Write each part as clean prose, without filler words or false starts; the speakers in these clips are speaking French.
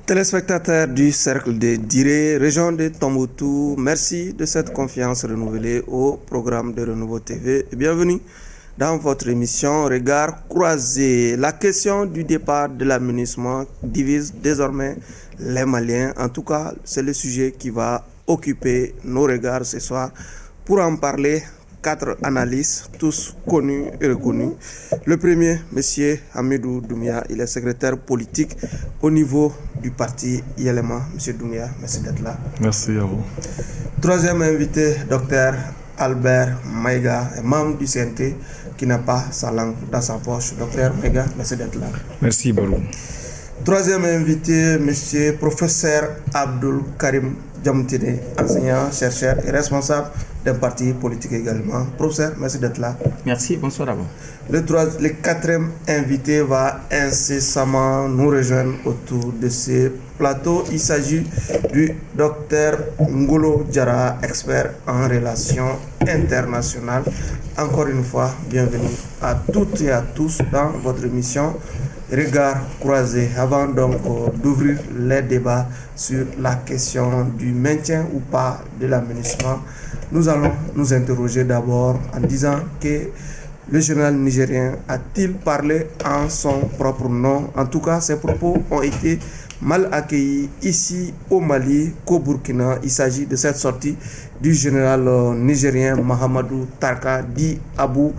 Téléspectateurs du Cercle des Diré, région de Tombouctou, merci de cette confiance renouvelée au programme de Renouveau TV. Bienvenue dans votre émission Regard croisé. La question du départ de l'aménagement divise désormais les Maliens. En tout cas, c'est le sujet qui va occuper nos regards ce soir. Pour en parler, 4 analystes, tous connus et reconnus. Le premier, M. Hamidou Doumbia, il est secrétaire politique au niveau du parti ILMA. M. Doumbia, merci d'être là. Merci à vous. Troisième invité, Dr Albert Maïga, membre du CNT qui n'a pas sa langue dans sa poche. Dr Maïga, merci d'être là. Merci Barou. Troisième invité, M. Professeur Abdul Karim Djamoutene, enseignant, chercheur et responsable d'un parti politique également. Professeur, merci d'être là. Merci, bonsoir à vous. Le quatrième invité va incessamment nous rejoindre autour de ce plateau. Il s'agit du docteur Ngolo Diarra, expert en relations internationales. Encore une fois, bienvenue à toutes et à tous dans votre émission Regard croisé. Avant donc d'ouvrir les débats sur la question du maintien ou pas de l'aménagement, nous allons nous interroger d'abord en disant que le journal nigérien a-t-il parlé en son propre nom? En tout cas, ses propos ont été mal accueillis ici au Mali qu'au Burkina. Il s'agit de cette sortie du général nigérien Mahamadou Tarka dit Abou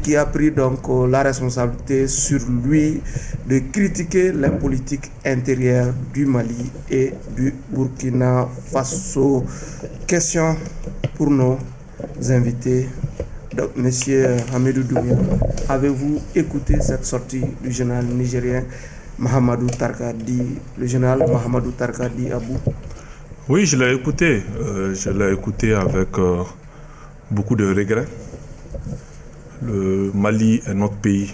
qui a pris donc la responsabilité sur lui de critiquer les politiques intérieures du Mali et du Burkina Faso. Question pour nos invités. Donc, Monsieur Hamidou Doumbia, avez-vous écouté cette sortie du général nigérien Mahamadou Tarka dit, le général Mahamadou Tarka dit Abou? Oui, je l'ai écouté. Je l'ai écouté avec beaucoup de regrets. Le Mali est notre pays.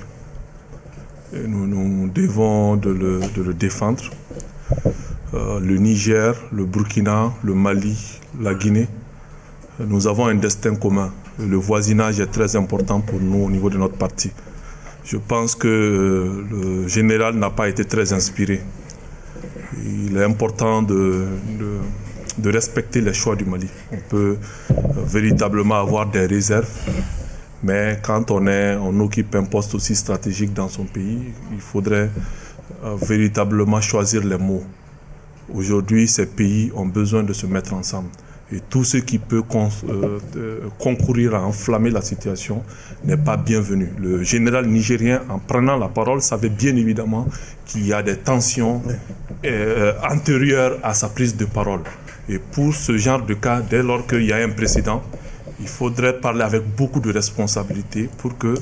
Et nous devons de le défendre. Le Niger, le Burkina, le Mali, la Guinée, nous avons un destin commun. Le voisinage est très important pour nous au niveau de notre parti. Je pense que le général n'a pas été très inspiré. Il est important de respecter les choix du Mali. On peut véritablement avoir des réserves, mais quand on occupe un poste aussi stratégique dans son pays, il faudrait véritablement choisir les mots. Aujourd'hui, ces pays ont besoin de se mettre ensemble. Et tout ce qui peut concourir à enflammer la situation n'est pas bienvenu. Le général nigérien, en prenant la parole, savait bien évidemment qu'il y a des tensions antérieures à sa prise de parole. Et pour ce genre de cas, dès lors qu'il y a un précédent, il faudrait parler avec beaucoup de responsabilité pour que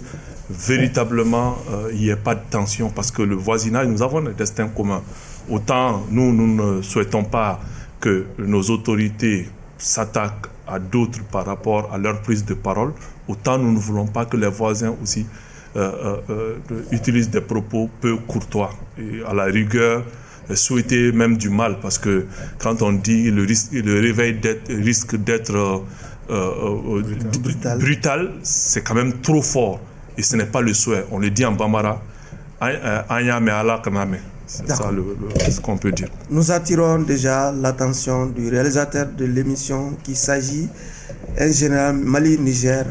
véritablement il n'y ait pas de tension. Parce que le voisinage, nous avons un destin commun. Autant nous ne souhaitons pas que nos autorités s'attaquent à d'autres par rapport à leur prise de parole, autant nous ne voulons pas que les voisins aussi utilisent des propos peu courtois et à la rigueur souhaiter même du mal, parce que quand on dit le réveil risque d'être brutal, c'est quand même trop fort et ce n'est pas le souhait. On le dit en Bambara, c'est ça ce qu'on peut dire. Nous attirons déjà l'attention du réalisateur de l'émission qu'il s'agit d'un général Mali-Niger,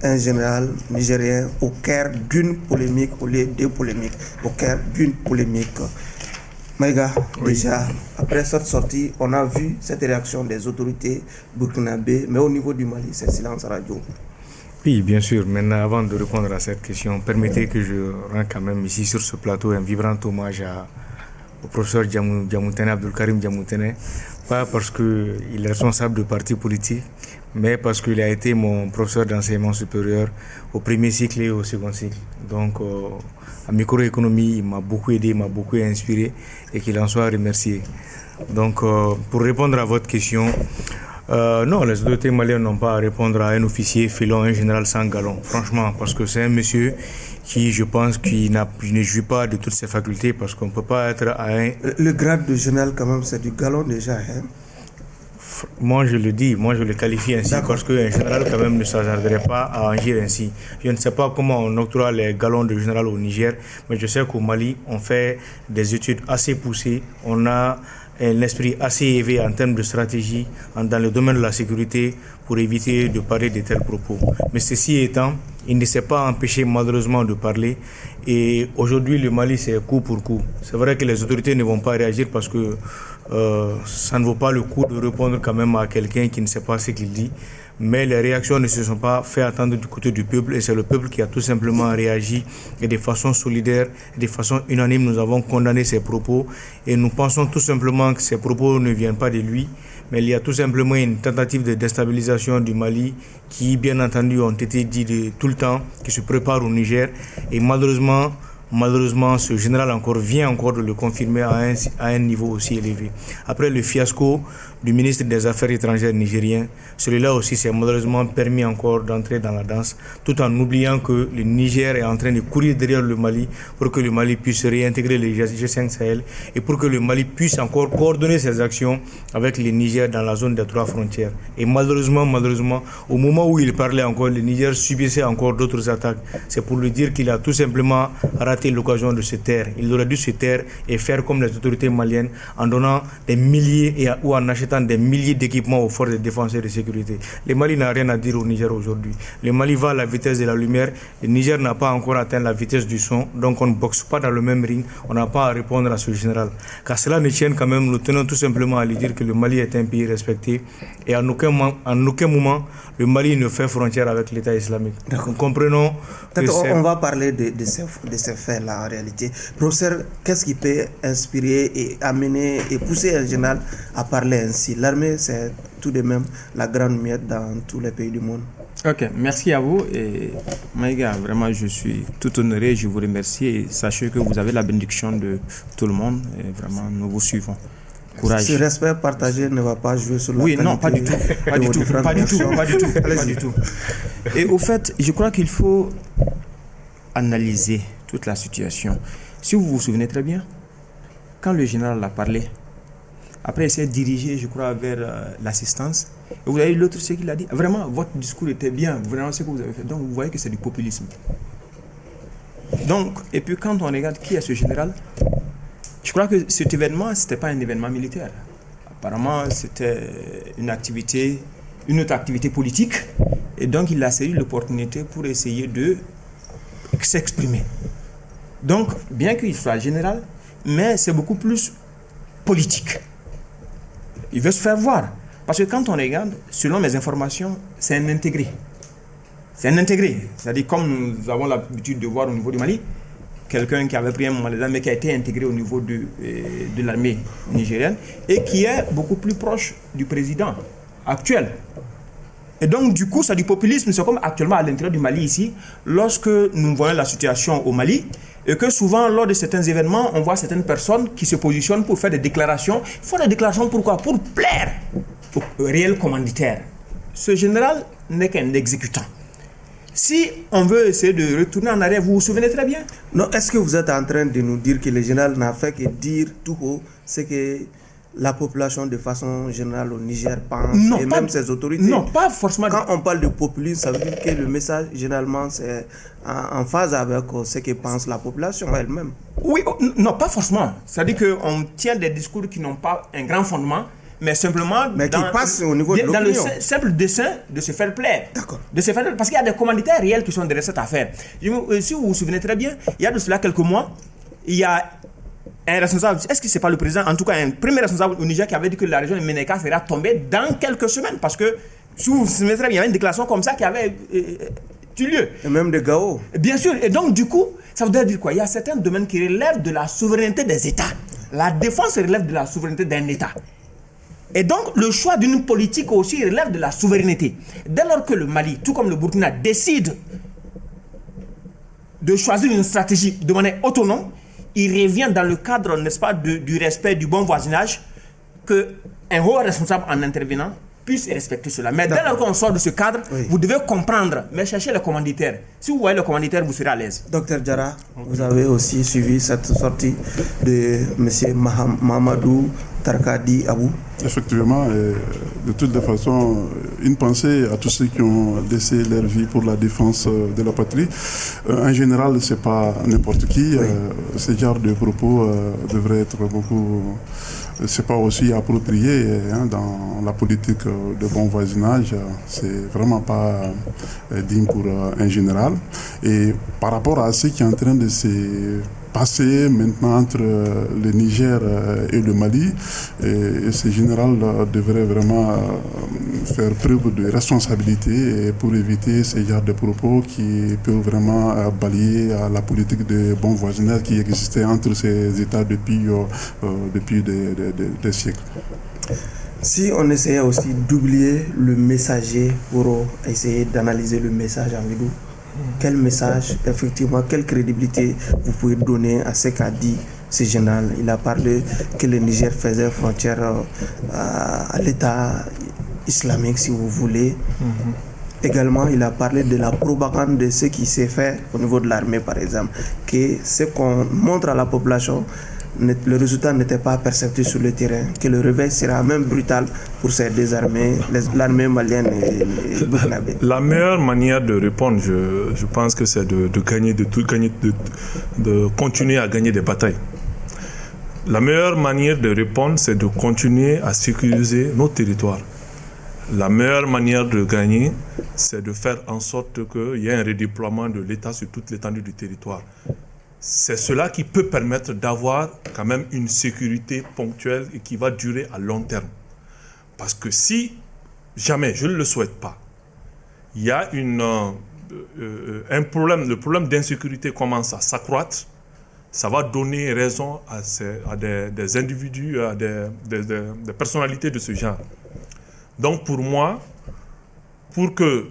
un général nigérien au cœur d'une polémique, au lieu de polémiques, au cœur d'une polémique. Maïga, oui. Déjà, après cette sortie, on a vu cette réaction des autorités burkinabées, mais au niveau du Mali, c'est silence radio. Oui, bien sûr. Maintenant, avant de répondre à cette question, permettez que je rende quand même ici sur ce plateau un vibrant hommage au professeur Djamoutene, Abdul Karim Djamoutene, pas parce qu'il est responsable de parti politique, mais parce qu'il a été mon professeur d'enseignement supérieur au premier cycle et au second cycle. Donc, en microéconomie, il m'a beaucoup aidé, il m'a beaucoup inspiré et qu'il en soit remercié. Donc, pour répondre à votre question, non, les autorités maliennes n'ont pas à répondre à un officier filant un général sans galon, franchement, parce que c'est un monsieur qui, je pense, ne joue pas de toutes ses facultés, parce qu'on ne peut pas être à un... Le grade de général, quand même, c'est du galon déjà, hein? Moi, je le dis, moi, je le qualifie ainsi parce qu'un général, quand même, ne s'hasarderait pas à agir ainsi. Je ne sais pas comment on octroie les galons de général au Niger, mais je sais qu'au Mali, on fait des études assez poussées. On a un esprit assez élevé en termes de stratégie dans le domaine de la sécurité pour éviter de parler de tels propos. Mais ceci étant, il ne s'est pas empêché malheureusement de parler. Et aujourd'hui, le Mali, c'est coup pour coup. C'est vrai que les autorités ne vont pas réagir parce que ça ne vaut pas le coup de répondre quand même à quelqu'un qui ne sait pas ce qu'il dit. Mais les réactions ne se sont pas fait attendre du côté du peuple et c'est le peuple qui a tout simplement réagi et de façon solidaire, de façon unanime. Nous avons condamné ces propos et nous pensons tout simplement que ces propos ne viennent pas de lui, mais il y a tout simplement une tentative de déstabilisation du Mali qui, bien entendu, ont été dit de tout le temps, qui se prépare au Niger et malheureusement, ce général vient encore de le confirmer à un niveau aussi élevé. Après le fiasco du ministre des Affaires étrangères nigérien, celui-là aussi s'est malheureusement permis encore d'entrer dans la danse, tout en oubliant que le Niger est en train de courir derrière le Mali pour que le Mali puisse réintégrer les G5 Sahel et pour que le Mali puisse encore coordonner ses actions avec le Niger dans la zone des 3 frontières. Et malheureusement, au moment où il parlait encore, le Niger subissait encore d'autres attaques. C'est pour lui dire qu'il a tout simplement raté l'occasion de se taire. Il aurait dû se taire et faire comme les autorités maliennes en donnant des milliers ou en achetant des milliers d'équipements aux forces de défense et de sécurité. Le Mali n'a rien à dire au Niger aujourd'hui. Le Mali va à la vitesse de la lumière. Le Niger n'a pas encore atteint la vitesse du son. Donc on ne boxe pas dans le même ring. On n'a pas à répondre à ce général. Qu'à cela ne tienne quand même, nous tenons tout simplement à lui dire que le Mali est un pays respecté. Et en aucun moment, le Mali ne fait frontière avec l'État islamique. Nous comprenons on va parler de ces faits-là en réalité. Professeur, qu'est-ce qui peut inspirer et amener et pousser un général à parler ainsi? L'armée, c'est tout de même la grande miette dans tous les pays du monde. Ok, merci à vous. Et Maïga, vraiment, je suis tout honoré, je vous remercie. Et sachez que vous avez la bénédiction de tout le monde. Et vraiment, nous vous suivons. Courage. Ce respect partagé ne va pas jouer sur la qualité. Oui, non, pas du tout. Et au fait, je crois qu'il faut analyser toute la situation. Si vous vous souvenez très bien, quand le général a parlé, après il s'est dirigé, je crois, vers l'assistance, et vous avez eu l'autre, ce qu'il a dit. Vraiment, votre discours était bien, vraiment ce que vous avez fait. Donc vous voyez que c'est du populisme. Donc, et puis quand on regarde qui est ce général, je crois que cet événement, ce n'était pas un événement militaire. Apparemment, c'était une autre activité politique. Et donc, il a saisi l'opportunité pour essayer de s'exprimer. Donc, bien qu'il soit général, mais c'est beaucoup plus politique. Il veut se faire voir. Parce que quand on regarde, selon mes informations, c'est un intégré. C'est-à-dire, comme nous avons l'habitude de voir au niveau du Mali, quelqu'un qui avait pris un malaise, mais qui a été intégré au niveau de l'armée nigérienne et qui est beaucoup plus proche du président actuel. Et donc, du coup, c'est du populisme. C'est comme actuellement à l'intérieur du Mali ici, lorsque nous voyons la situation au Mali, et que souvent, lors de certains événements, on voit certaines personnes qui se positionnent pour faire des déclarations. Ils font des déclarations pourquoi? Pour plaire au réel commanditaire. Ce général n'est qu'un exécutant. Si on veut essayer de retourner en arrière, vous vous souvenez très bien? Non, est-ce que vous êtes en train de nous dire que le général n'a fait que dire tout haut ce que la population de façon générale au Niger pense, non, et même ses autorités? Non, pas forcément. Quand on parle de populisme, ça veut dire que le message, généralement, c'est en phase avec ce que pense la population elle-même. Oui, non, pas forcément. C'est-à-dire qu'on tient des discours qui n'ont pas un grand fondement, mais simplement qui passent au niveau de l'opinion. Dans le simple dessein de se faire plaire. D'accord. Parce qu'il y a des commanditaires réels qui sont derrière cette affaire. Si vous vous souvenez très bien, il y a de cela quelques mois, il y a un responsable, est-ce que ce n'est pas le président, en tout cas un premier responsable au Niger qui avait dit que la région de Ménéka sera tombée dans quelques semaines, parce que si vous vous souvenez très bien, il y avait une déclaration comme ça qui avait eu lieu. Et même de Gao. Bien sûr, et donc du coup, ça voudrait dire quoi? Il y a certains domaines qui relèvent de la souveraineté des États. La défense relève de la souveraineté d'un État. Et donc, le choix d'une politique aussi relève de la souveraineté. Dès lors que le Mali, tout comme le Burkina, décide de choisir une stratégie de manière autonome, il revient dans le cadre, n'est-ce pas, du respect du bon voisinage, qu'un haut responsable en intervenant puisse respecter cela. Mais dès lors qu'on sort de ce cadre, vous devez comprendre, mais cherchez les commanditaires. Si vous voyez le commanditaire, vous serez à l'aise. Docteur Diarra, vous avez aussi suivi cette sortie de M. Mahamadou Tarkadi Abou. Effectivement, de toutes les façons, une pensée à tous ceux qui ont laissé leur vie pour la défense de la patrie. En général, c'est pas n'importe qui. Ce genre de propos devrait être beaucoup... C'est pas aussi approprié dans la politique de bon voisinage. C'est vraiment pas digne pour un général. Et par rapport à ce qui est en train de se passer maintenant entre le Niger et le Mali, et ce général devrait vraiment faire preuve de responsabilité pour éviter ce genre de propos qui peuvent vraiment balayer la politique de bon voisinage qui existait entre ces États depuis des siècles. Si on essayait aussi d'oublier le messager pour essayer d'analyser le message en vidéo, quel message, effectivement, quelle crédibilité vous pouvez donner à ce qu'a dit ce général? Il a parlé que le Niger faisait frontière à l'État islamique, si vous voulez. Également, il a parlé de la propagande de ce qui s'est fait au niveau de l'armée, par exemple, que ce qu'on montre à la population, le résultat n'était pas perceptible sur le terrain, que le réveil sera même brutal pour ces deux armées, l'armée malienne et burkinabé. La meilleure manière de répondre, je pense que c'est de continuer à gagner des batailles. La meilleure manière de répondre, c'est de continuer à sécuriser nos territoires. La meilleure manière de gagner, c'est de faire en sorte qu'il y ait un redéploiement de l'État sur toute l'étendue du territoire. C'est cela qui peut permettre d'avoir quand même une sécurité ponctuelle et qui va durer à long terme. Parce que si jamais, je ne le souhaite pas, il y a un problème, le problème d'insécurité commence à s'accroître, ça va donner raison à des individus, à des personnalités de ce genre. Donc pour moi, pour que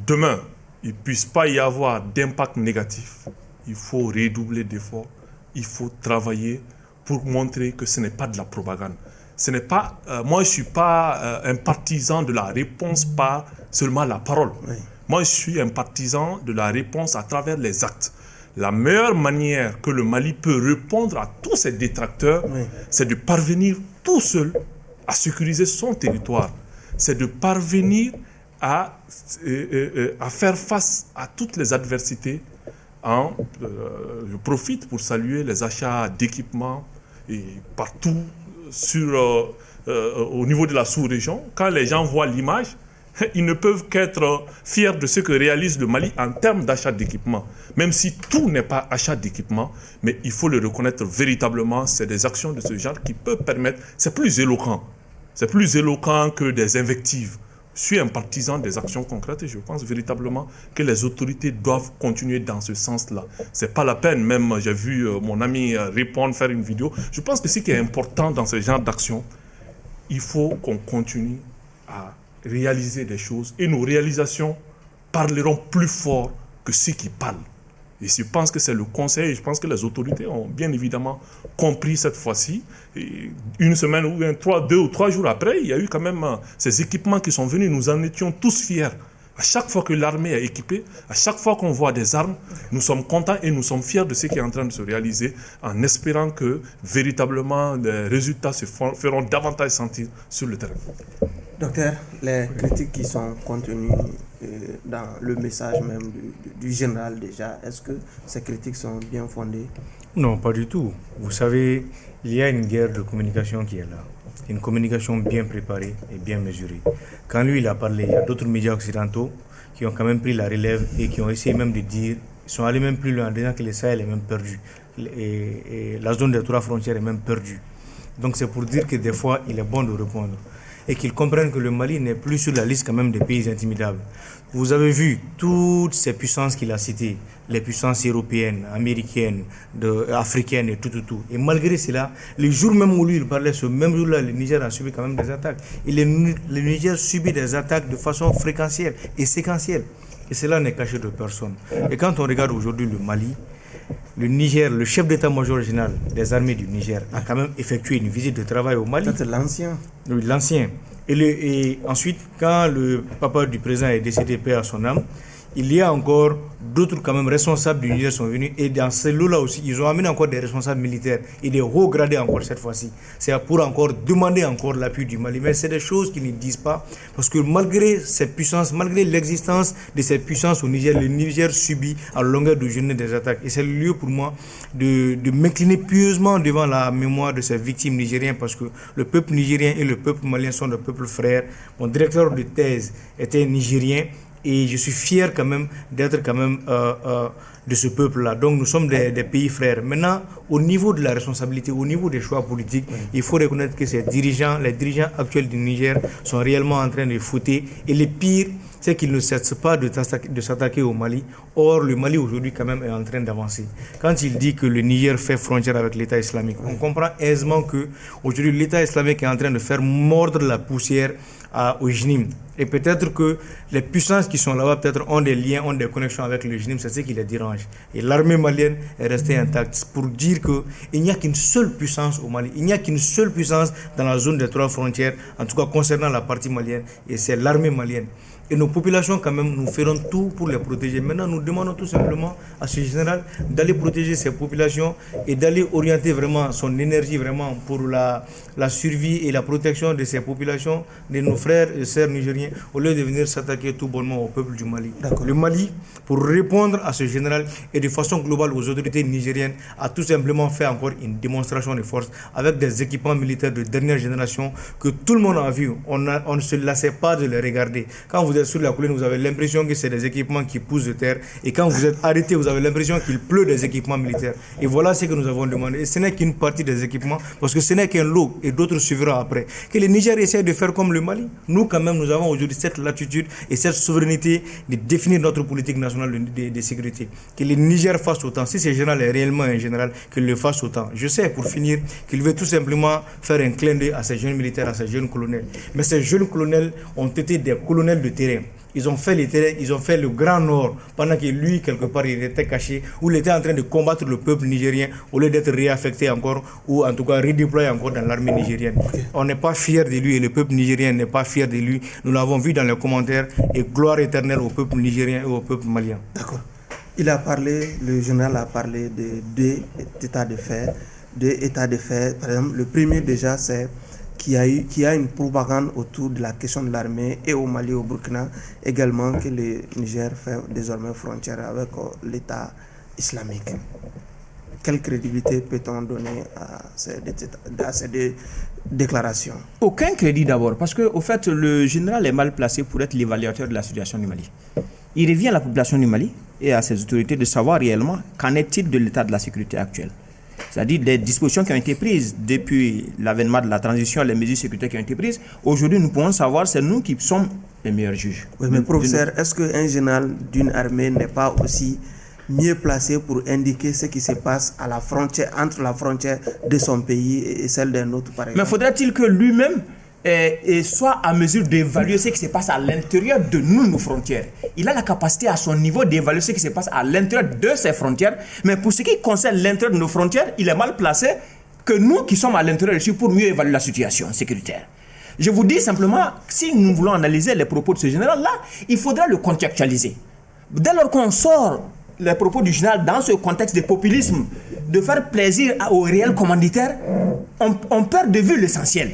demain, il ne puisse pas y avoir d'impact négatif, il faut redoubler d'efforts, il faut travailler pour montrer que ce n'est pas de la propagande. Ce n'est pas, moi je ne suis pas un partisan de la réponse par seulement la parole. Oui. Moi je suis un partisan de la réponse à travers les actes. La meilleure manière que le Mali peut répondre à tous ces détracteurs, c'est de parvenir tout seul à sécuriser son territoire. C'est de parvenir à faire face à toutes les adversités. Je profite pour saluer les achats d'équipements et partout au niveau de la sous-région. Quand les gens voient l'image, ils ne peuvent qu'être fiers de ce que réalise le Mali en termes d'achat d'équipements. Même si tout n'est pas achat d'équipements, mais il faut le reconnaître véritablement, c'est des actions de ce genre qui peuvent permettre, c'est plus éloquent que des invectives. Je suis un partisan des actions concrètes et je pense véritablement que les autorités doivent continuer dans ce sens-là. C'est pas la peine, même j'ai vu mon ami répondre, faire une vidéo. Je pense que ce qui est important dans ce genre d'action, il faut qu'on continue à réaliser des choses et nos réalisations parleront plus fort que ceux qui parlent. Et je pense que c'est le conseil, et je pense que les autorités ont bien évidemment compris cette fois-ci. Et une semaine ou 2 ou 3 jours après, il y a eu quand même ces équipements qui sont venus. Nous en étions tous fiers. À chaque fois que l'armée est équipée, à chaque fois qu'on voit des armes, nous sommes contents et nous sommes fiers de ce qui est en train de se réaliser, en espérant que véritablement les résultats se feront davantage sentir sur le terrain. Docteur, les critiques qui sont contenues dans le message même du général déjà, est-ce que ces critiques sont bien fondées? Non, pas du tout. Vous savez, il y a une guerre de communication qui est là. Une communication bien préparée et bien mesurée. Quand lui, il a parlé, il y a d'autres médias occidentaux qui ont quand même pris la relève et qui ont essayé même de dire, ils sont allés même plus loin en disant que le Sahel est même perdu. Et la zone des 3 frontières est même perdue. Donc c'est pour dire que des fois, il est bon de répondre. Et qu'ils comprennent que le Mali n'est plus sur la liste quand même des pays intimidables. Vous avez vu toutes ces puissances qu'il a citées, les puissances européennes, américaines, africaines et tout. Et malgré cela, le jour même où lui il parlait, ce même jour-là, le Niger a subi quand même des attaques. Et le Niger subit des attaques de façon fréquentielle et séquentielle. Et cela n'est caché de personne. Et quand on regarde aujourd'hui le Mali, le Niger, le chef d'état-major général des armées du Niger a quand même effectué une visite de travail au Mali. C'est l'ancien. Oui, l'ancien. Et ensuite, quand le papa du président est décédé, paix à son âme, il y a encore d'autres quand même responsables du Niger sont venus, et dans ces lots-là aussi, ils ont amené encore des responsables militaires et des hauts gradés encore cette fois-ci. C'est pour encore demander encore l'appui du Mali. Mais c'est des choses qu'ils ne disent pas, parce que malgré cette puissance, malgré l'existence de cette puissance au Niger, le Niger subit à longueur de journée des attaques. Et c'est le lieu pour moi de m'incliner pieusement devant la mémoire de ces victimes nigériennes, parce que le peuple nigérien et le peuple malien sont des peuples frères. Mon directeur de thèse était nigérien, et je suis fier quand même d'être quand même de ce peuple-là. Donc nous sommes des pays frères. Maintenant, au niveau de la responsabilité, au niveau des choix politiques, il faut reconnaître que les dirigeants actuels du Niger sont réellement en train de fauter. Et le pire, c'est qu'ils ne cessent pas de s'attaquer au Mali. Or, le Mali aujourd'hui quand même est en train d'avancer. Quand il dit que le Niger fait frontière avec l'État islamique, on comprend aisément que aujourd'hui l'État islamique est en train de faire mordre la poussière au JNIM. Et peut-être que les puissances qui sont là-bas peut-être ont des liens, ont des connexions avec le JNIM, c'est ce qui les dérange. Et l'armée malienne est restée intacte pour dire qu'il n'y a qu'une seule puissance au Mali, il n'y a qu'une seule puissance dans la zone des 3 frontières, en tout cas concernant la partie malienne, et c'est l'armée malienne. Et nos populations, quand même, nous ferons tout pour les protéger. Maintenant, nous demandons tout simplement à ce général d'aller protéger ces populations et d'aller orienter vraiment son énergie vraiment pour la survie et la protection de ces populations, de nos frères et sœurs nigériens, au lieu de venir s'attaquer tout bonnement au peuple du Mali. Le Mali, pour répondre à ce général et de façon globale aux autorités nigériennes, a tout simplement fait encore une démonstration de force avec des équipements militaires de dernière génération que tout le monde a vu. On ne se lassait pas de les regarder. Quand vous êtes sur la colline, vous avez l'impression que c'est des équipements qui poussent de terre, et quand vous êtes arrêté, vous avez l'impression qu'il pleut des équipements militaires. Et voilà ce que nous avons demandé. Et ce n'est qu'une partie des équipements, parce que ce n'est qu'un lot, et d'autres suivront après. Que le Niger essaie de faire comme le Mali. Nous, quand même, nous avons aujourd'hui cette latitude et cette souveraineté de définir notre politique nationale de sécurité. Que le Niger fasse autant. Si ce général est réellement un général, qu'il le fasse autant. Je sais, pour finir, qu'il veut tout simplement faire un clin d'œil à ces jeunes militaires, à ces jeunes colonels. Mais ces jeunes colonels ont été des colonels de terrain. Ils ont fait les terrains, ils ont fait le Grand Nord, pendant que lui, quelque part, il était caché, ou il était en train de combattre le peuple nigérien, au lieu d'être réaffecté encore, ou en tout cas redéployé encore dans l'armée nigérienne. On n'est pas fiers de lui, et le peuple nigérien n'est pas fier de lui. Nous l'avons vu dans les commentaires, et gloire éternelle au peuple nigérien et au peuple malien. D'accord. Le général a parlé de deux états de fait. Par exemple, le premier déjà, c'est qu'il y a une propagande autour de la question de l'armée, et au Mali, au Burkina également, que le Niger fait désormais frontière avec l'État islamique. Quelle crédibilité peut-on donner à ces deux déclarations? Aucun crédit d'abord, parce que au fait, le général est mal placé pour être l'évaluateur de la situation du Mali. Il revient à la population du Mali et à ses autorités de savoir réellement qu'en est-il de l'état de la sécurité actuelle. C'est-à-dire des dispositions qui ont été prises depuis l'avènement de la transition, les mesures sécuritaires qui ont été prises. Aujourd'hui, nous pouvons savoir, c'est nous qui sommes les meilleurs juges. Oui, mais professeur, est-ce qu'un général d'une armée n'est pas aussi mieux placé pour indiquer ce qui se passe à la frontière, entre la frontière de son pays et celle d'un autre, par exemple? Mais faudrait-il que lui-même soit à mesure d'évaluer ce qui se passe à l'intérieur de nos frontières? Il a la capacité à son niveau d'évaluer ce qui se passe à l'intérieur de ses frontières, mais pour ce qui concerne l'intérieur de nos frontières, il est mal placé que nous qui sommes à l'intérieur ici pour mieux évaluer la situation sécuritaire. Je vous dis simplement, si nous voulons analyser les propos de ce général-là, il faudra le contextualiser. Dès lors qu'on sort les propos du général dans ce contexte de populisme, de faire plaisir aux réels commanditaires, on perd de vue l'essentiel.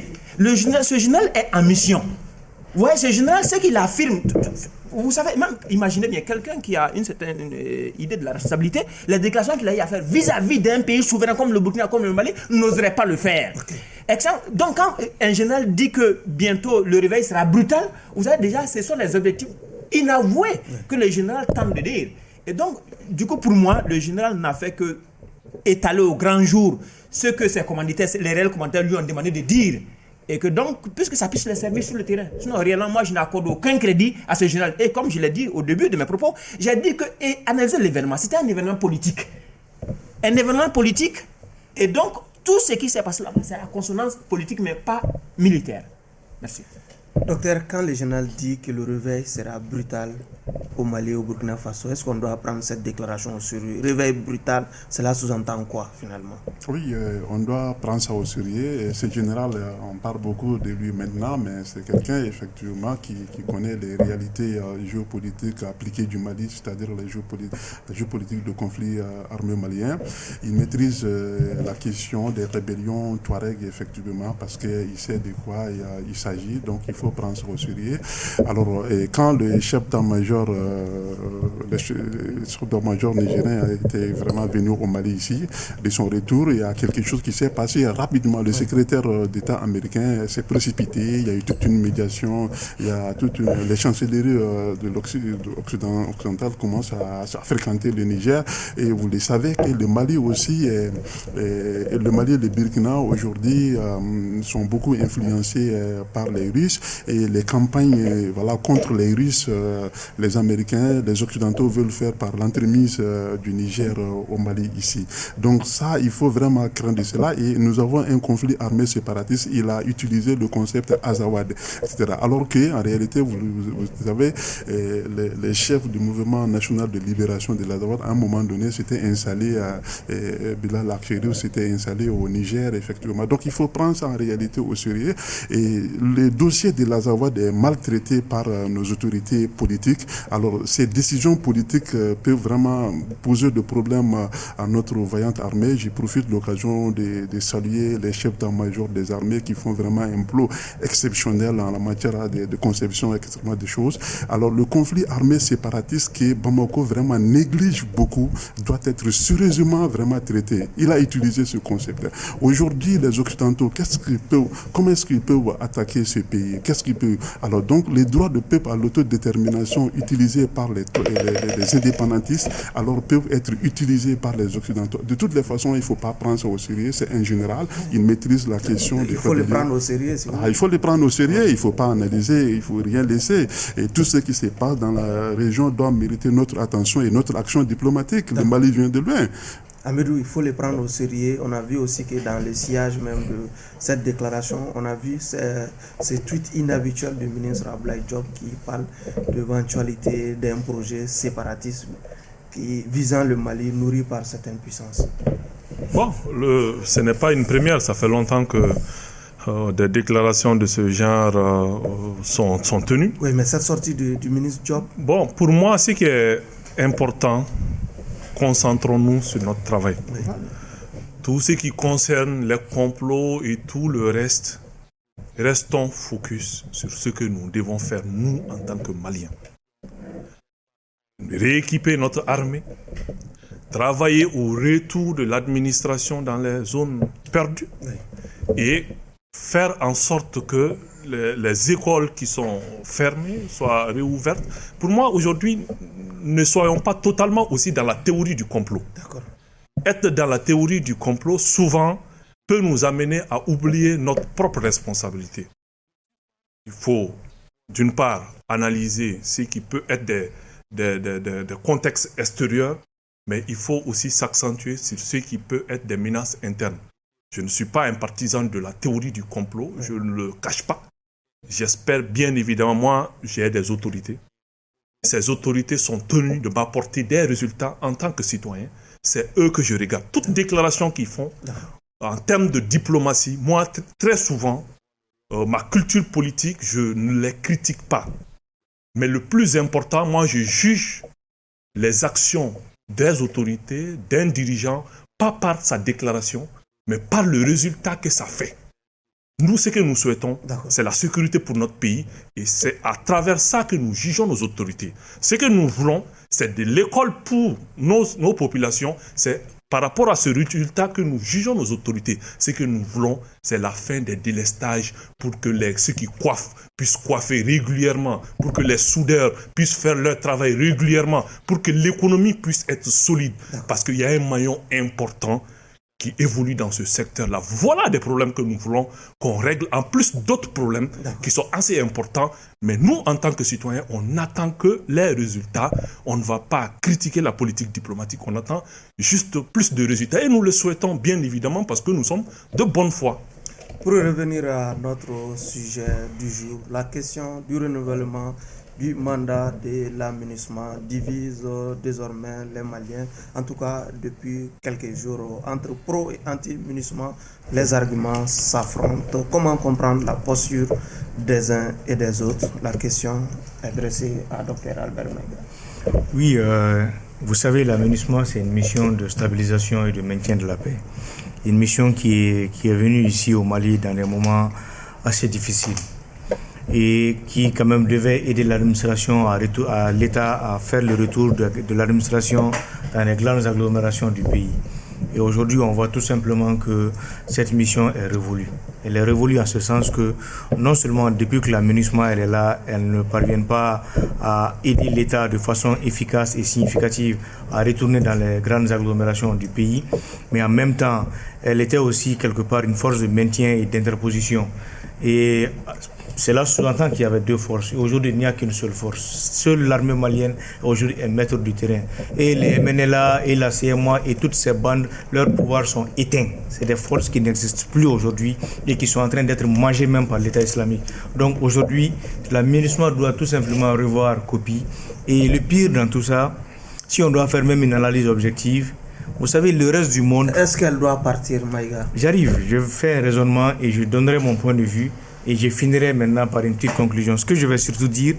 Ce général est en mission. Vous voyez, ce général, ce qu'il affirme, vous savez, même imaginez bien quelqu'un qui a une certaine idée de la responsabilité, les déclarations qu'il a eu à faire vis-à-vis d'un pays souverain comme le Burkina, comme le Mali, n'oserait pas le faire. Donc, quand un général dit que bientôt le réveil sera brutal, vous savez déjà, ce sont les objectifs inavoués que le général tente de dire. Et donc, du coup, pour moi, le général n'a fait que étaler au grand jour ce que ses commanditaires, les réels commanditaires lui ont demandé de dire. Et que donc, puisque ça puisse les servir sur le terrain. Sinon, réellement, moi, je n'accorde aucun crédit à ce général. Et comme je l'ai dit au début de mes propos, j'ai dit que analyser l'événement, c'était un événement politique. Un événement politique. Et donc, tout ce qui s'est passé là, c'est à consonance politique, mais pas militaire. Merci. Docteur, quand le général dit que le réveil sera brutal, au Mali et au Burkina Faso? Est-ce qu'on doit prendre cette déclaration au sérieux? Réveil brutal, cela sous-entend quoi finalement? Oui, on doit prendre ça au sérieux. Et ce général, on parle beaucoup de lui maintenant, mais c'est quelqu'un effectivement qui connaît les réalités géopolitiques appliquées du Mali, c'est-à-dire les géopolitiques de conflit armé malien. Il maîtrise la question des rébellions Touareg, effectivement, parce qu'il sait de quoi il s'agit, donc il faut prendre ça au sérieux. Alors, quand le chef d'état-major nigérien a été vraiment venu au Mali ici, de son retour, il y a quelque chose qui s'est passé rapidement. Le secrétaire d'État américain s'est précipité, il y a eu toute une médiation, il y a les chancelleries de l'Occident occidental commencent à fréquenter le Niger, et vous le savez que le Mali aussi, le Mali et le Burkina aujourd'hui sont beaucoup influencés par les Russes, et les campagnes contre les Russes, les Américains, les Occidentaux veulent faire par l'entremise du Niger au Mali ici. Donc ça, il faut vraiment craindre cela, et nous avons un conflit armé séparatiste. Il a utilisé le concept Azawad, etc. Alors qu'en réalité, vous savez, les chefs du mouvement national de libération de l'Azawad, à un moment donné, s'étaient installés Bilal Aksheri s'était installé au Niger, effectivement. Donc il faut prendre ça en réalité au sérieux. Et le dossier de l'Azawad est maltraité par nos autorités politiques. Alors ces décisions politiques peuvent vraiment poser des problèmes à notre vaillante armée. J'y profite de l'occasion de saluer les chefs d'état-major des armées qui font vraiment un boulot exceptionnel en la matière de conception extrêmement des choses. Alors le conflit armé séparatiste que Bamako vraiment néglige beaucoup doit être sérieusement vraiment traité. Il a utilisé ce concept. Aujourd'hui, les Occidentaux, comment est-ce qu'ils peuvent attaquer ce pays? Qu'est-ce qu'ils peuvent? Alors donc, les droits de peuple à l'autodétermination utilisés par les indépendantistes, alors peuvent être utilisés par les Occidentaux. De toutes les façons, il ne faut pas prendre ça au sérieux. C'est un général, il maîtrise la question. Il faut le prendre au sérieux. Il faut le prendre au sérieux, il ne faut pas analyser, il ne faut rien laisser. Et tout ce qui se passe dans la région doit mériter notre attention et notre action diplomatique. Le Mali vient de loin. Amidou, il faut les prendre au sérieux. On a vu aussi que dans le sillage même de cette déclaration, on a vu ces tweets inhabituels du ministre Abdoulaye Diop qui parle de l'éventualité d'un projet séparatiste visant le Mali nourri par certaines puissances. Bon, ce n'est pas une première, ça fait longtemps que des déclarations de ce genre sont tenues. Oui, mais cette sortie du ministre Diop... Bon, pour moi, ce qui est important, concentrons-nous sur notre travail. Oui. Tout ce qui concerne les complots et tout le reste, restons focus sur ce que nous devons faire, nous, en tant que Maliens. Rééquiper notre armée, travailler au retour de l'administration dans les zones perdues, oui, et faire en sorte que les écoles qui sont fermées soient réouvertes. Pour moi, aujourd'hui, ne soyons pas totalement aussi dans la théorie du complot. D'accord. Être dans la théorie du complot, souvent, peut nous amener à oublier notre propre responsabilité. Il faut, d'une part, analyser ce qui peut être des contextes extérieurs, mais il faut aussi s'accentuer sur ce qui peut être des menaces internes. Je ne suis pas un partisan de la théorie du complot, je ne le cache pas. J'espère bien évidemment, moi, j'ai des autorités. Ces autorités sont tenues de m'apporter des résultats en tant que citoyen. C'est eux que je regarde. Toute déclaration qu'ils font, en termes de diplomatie, moi, très souvent, ma culture politique, je ne les critique pas. Mais le plus important, moi, je juge les actions des autorités, d'un dirigeant, pas par sa déclaration, mais par le résultat que ça fait. Nous, ce que nous souhaitons, c'est la sécurité pour notre pays, et c'est à travers ça que nous jugeons nos autorités. Ce que nous voulons, c'est de l'école pour nos populations, c'est par rapport à ce résultat que nous jugeons nos autorités. Ce que nous voulons, c'est la fin des délestages pour que ceux qui coiffent puissent coiffer régulièrement, pour que les soudeurs puissent faire leur travail régulièrement, pour que l'économie puisse être solide, parce qu'il y a un maillon important qui évolue dans ce secteur-là. Voilà des problèmes que nous voulons qu'on règle, en plus d'autres problèmes qui sont assez importants. Mais nous, en tant que citoyens, on attend que les résultats. On ne va pas critiquer la politique diplomatique, on attend juste plus de résultats. Et nous le souhaitons bien évidemment parce que nous sommes de bonne foi. Pour revenir à notre sujet du jour, la question du renouvellement du mandat de l'aménagement divise désormais les Maliens. En tout cas, depuis quelques jours, entre pro et anti-munissement, les arguments s'affrontent. Comment comprendre la posture des uns et des autres? La question est adressée à Dr Albert Maïga. Oui, vous savez, l'aménagement, c'est une mission de stabilisation et de maintien de la paix. Une mission qui est venue ici au Mali dans des moments assez difficiles et qui quand même devait aider l'administration à l'État à faire le retour de l'administration dans les grandes agglomérations du pays. Et aujourd'hui, on voit tout simplement que cette mission est révolue. Elle est révolue en ce sens que non seulement depuis que l'aménagement elle est là, elle ne parvient pas à aider l'État de façon efficace et significative à retourner dans les grandes agglomérations du pays, mais en même temps, elle était aussi quelque part une force de maintien et d'interposition. Et cela sous-entend qu'il y avait deux forces. Aujourd'hui, il n'y a qu'une seule force. Seule l'armée malienne aujourd'hui est maître du terrain. Et les MNLA et la CMA et toutes ces bandes, leurs pouvoirs sont éteints. C'est des forces qui n'existent plus aujourd'hui et qui sont en train d'être mangées même par l'État islamique. Donc aujourd'hui, l'aménagement doit tout simplement revoir copie. Et le pire dans tout ça, si on doit faire même une analyse objective, vous savez, le reste du monde... Est-ce qu'elle doit partir, Maïga? J'arrive, je fais un raisonnement et je donnerai mon point de vue. Et je finirai maintenant par une petite conclusion. Ce que je vais surtout dire,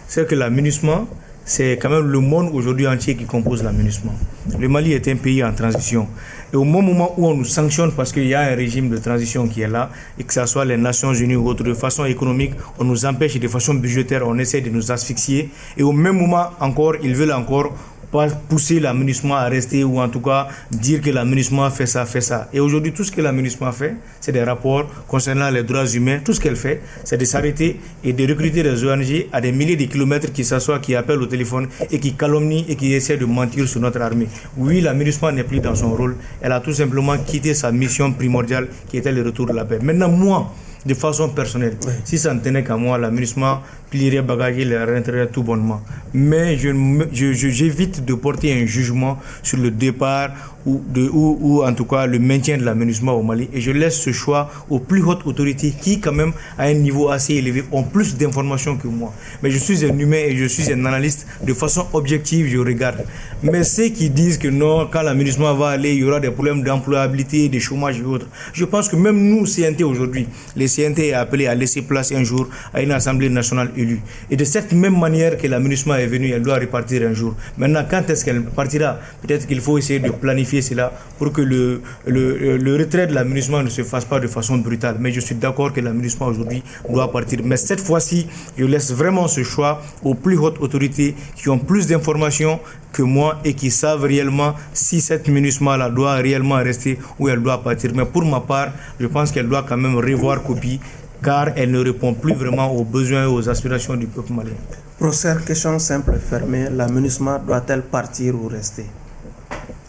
c'est que l'aménagement, c'est quand même le monde aujourd'hui entier qui compose l'aménagement. Le Mali est un pays en transition. Et au moment où on nous sanctionne parce qu'il y a un régime de transition qui est là, et que ce soit les Nations Unies ou autres, de façon économique, on nous empêche, de façon budgétaire, on essaie de nous asphyxier. Et au même moment encore, ils veulent encore pas pousser l'aménagement à rester ou en tout cas dire que l'aménagement fait ça, fait ça. Et aujourd'hui, tout ce que l'aménagement fait, c'est des rapports concernant les droits humains. Tout ce qu'elle fait, c'est de s'arrêter et de recruter des ONG à des milliers de kilomètres qui s'assoient, qui appellent au téléphone et qui calomnient et qui essaient de mentir sur notre armée. Oui, l'aménagement n'est plus dans son rôle. Elle a tout simplement quitté sa mission primordiale qui était le retour de la paix. Maintenant, moi, de façon personnelle, si ça ne tenait qu'à moi, l'aménagement plierait bagages et les rentrerait tout bonnement. Mais j'évite de porter un jugement sur le départ ou en tout cas le maintien de l'aménagement au Mali. Et je laisse ce choix aux plus hautes autorités qui, quand même, à un niveau assez élevé, ont plus d'informations que moi. Mais je suis un humain et je suis un analyste. De façon objective, je regarde. Mais ceux qui disent que non, quand l'aménagement va aller, il y aura des problèmes d'employabilité, de chômage et autres. Je pense que même nous, CNT aujourd'hui, les CNT est appelé à laisser place un jour à une Assemblée nationale élue. Et de cette même manière que l'aménagement est venu, elle doit repartir un jour. Maintenant, quand est-ce qu'elle partira? Peut-être qu'il faut essayer de planifier cela pour que le retrait de l'aménagement ne se fasse pas de façon brutale. Mais je suis d'accord que l'aménagement aujourd'hui doit partir. Mais cette fois-ci, je laisse vraiment ce choix aux plus hautes autorités qui ont plus d'informations que moi et qui savent réellement si cette aménagement-là doit réellement rester ou elle doit partir. Mais pour ma part, je pense qu'elle doit quand même revoir copie car elle ne répond plus vraiment aux besoins et aux aspirations du peuple malien. Professeur, question simple, fermée. L'aménagement doit-elle partir ou rester?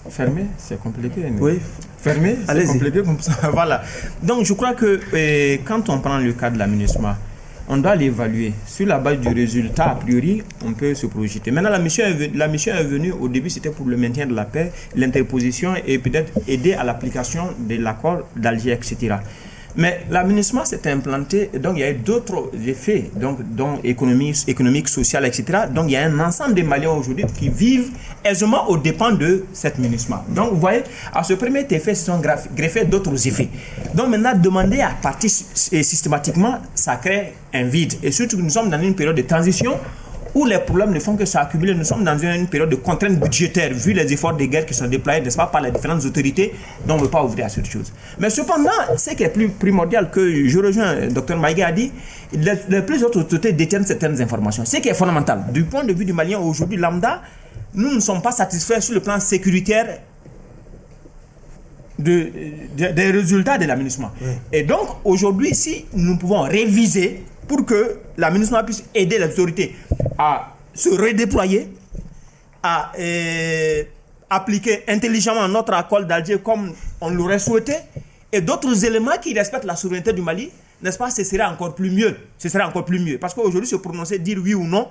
Fermé, c'est compliqué. Oui. Fermé, c'est compliqué comme ça. Voilà. Donc je crois que quand on prend le cas de l'aménagement, on doit l'évaluer. Sur la base du résultat, a priori, on peut se projeter. Maintenant, la mission est venue, au début, c'était pour le maintien de la paix, l'interposition et peut-être aider à l'application de l'accord d'Alger, etc. Mais l'aménagement s'est implanté, donc il y a eu d'autres effets, donc économiques, sociaux, etc. Donc il y a un ensemble de Maliens aujourd'hui qui vivent aisément aux dépens de cet aménagement. Donc vous voyez, à ce premier effet, se sont greffés d'autres effets. Donc maintenant, demander à partir systématiquement, ça crée un vide. Et surtout que nous sommes dans une période de transition où les problèmes ne font que s'accumuler. Nous sommes dans une période de contraintes budgétaires, vu les efforts de guerre qui sont déployés, n'est-ce pas, par les différentes autorités, dont on ne veut pas ouvrir à cette chose. Mais cependant, ce qui est plus primordial, que je rejoins, Dr Maïga a dit, les plus autres autorités détiennent certaines informations. Ce qui est fondamental. Du point de vue du Malien, aujourd'hui, lambda, nous ne sommes pas satisfaits sur le plan sécuritaire des résultats de l'aménagement. Et donc, aujourd'hui, si nous pouvons réviser pour que l'aménagement puisse aider les autorités à se redéployer, à appliquer intelligemment notre accord d'Alger comme on l'aurait souhaité, et d'autres éléments qui respectent la souveraineté du Mali, n'est-ce pas, ce serait encore plus mieux. Ce serait encore plus mieux. Parce qu'aujourd'hui, se prononcer, dire oui ou non,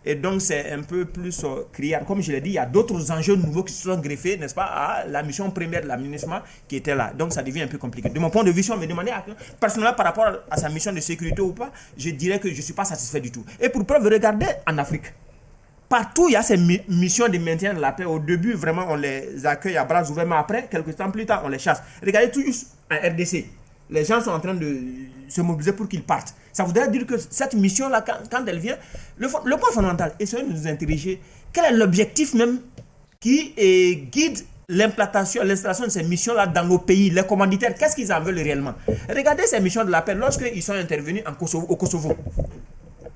Et donc, c'est un peu plus criard. Comme je l'ai dit, il y a d'autres enjeux nouveaux qui se sont greffés, n'est-ce pas, à la mission première de la MINUSMA qui était là. Donc, ça devient un peu compliqué. De mon point de vue, si on me demandait personnellement par rapport à sa mission de sécurité ou pas, je dirais que je ne suis pas satisfait du tout. Et pour preuve, regardez en Afrique. Partout, il y a ces missions de maintien de la paix. Au début, vraiment, on les accueille à bras ouverts, mais après, quelques temps plus tard, on les chasse. Regardez tout juste en RDC. Les gens sont en train de se mobiliser pour qu'ils partent. Ça voudrait dire que cette mission-là, quand elle vient, le point fondamental, essayons de nous interroger, quel est l'objectif même qui guide l'installation de ces missions-là dans nos pays, les commanditaires, qu'est-ce qu'ils en veulent réellement? Regardez ces missions de la paix, lorsqu'ils sont intervenus au Kosovo,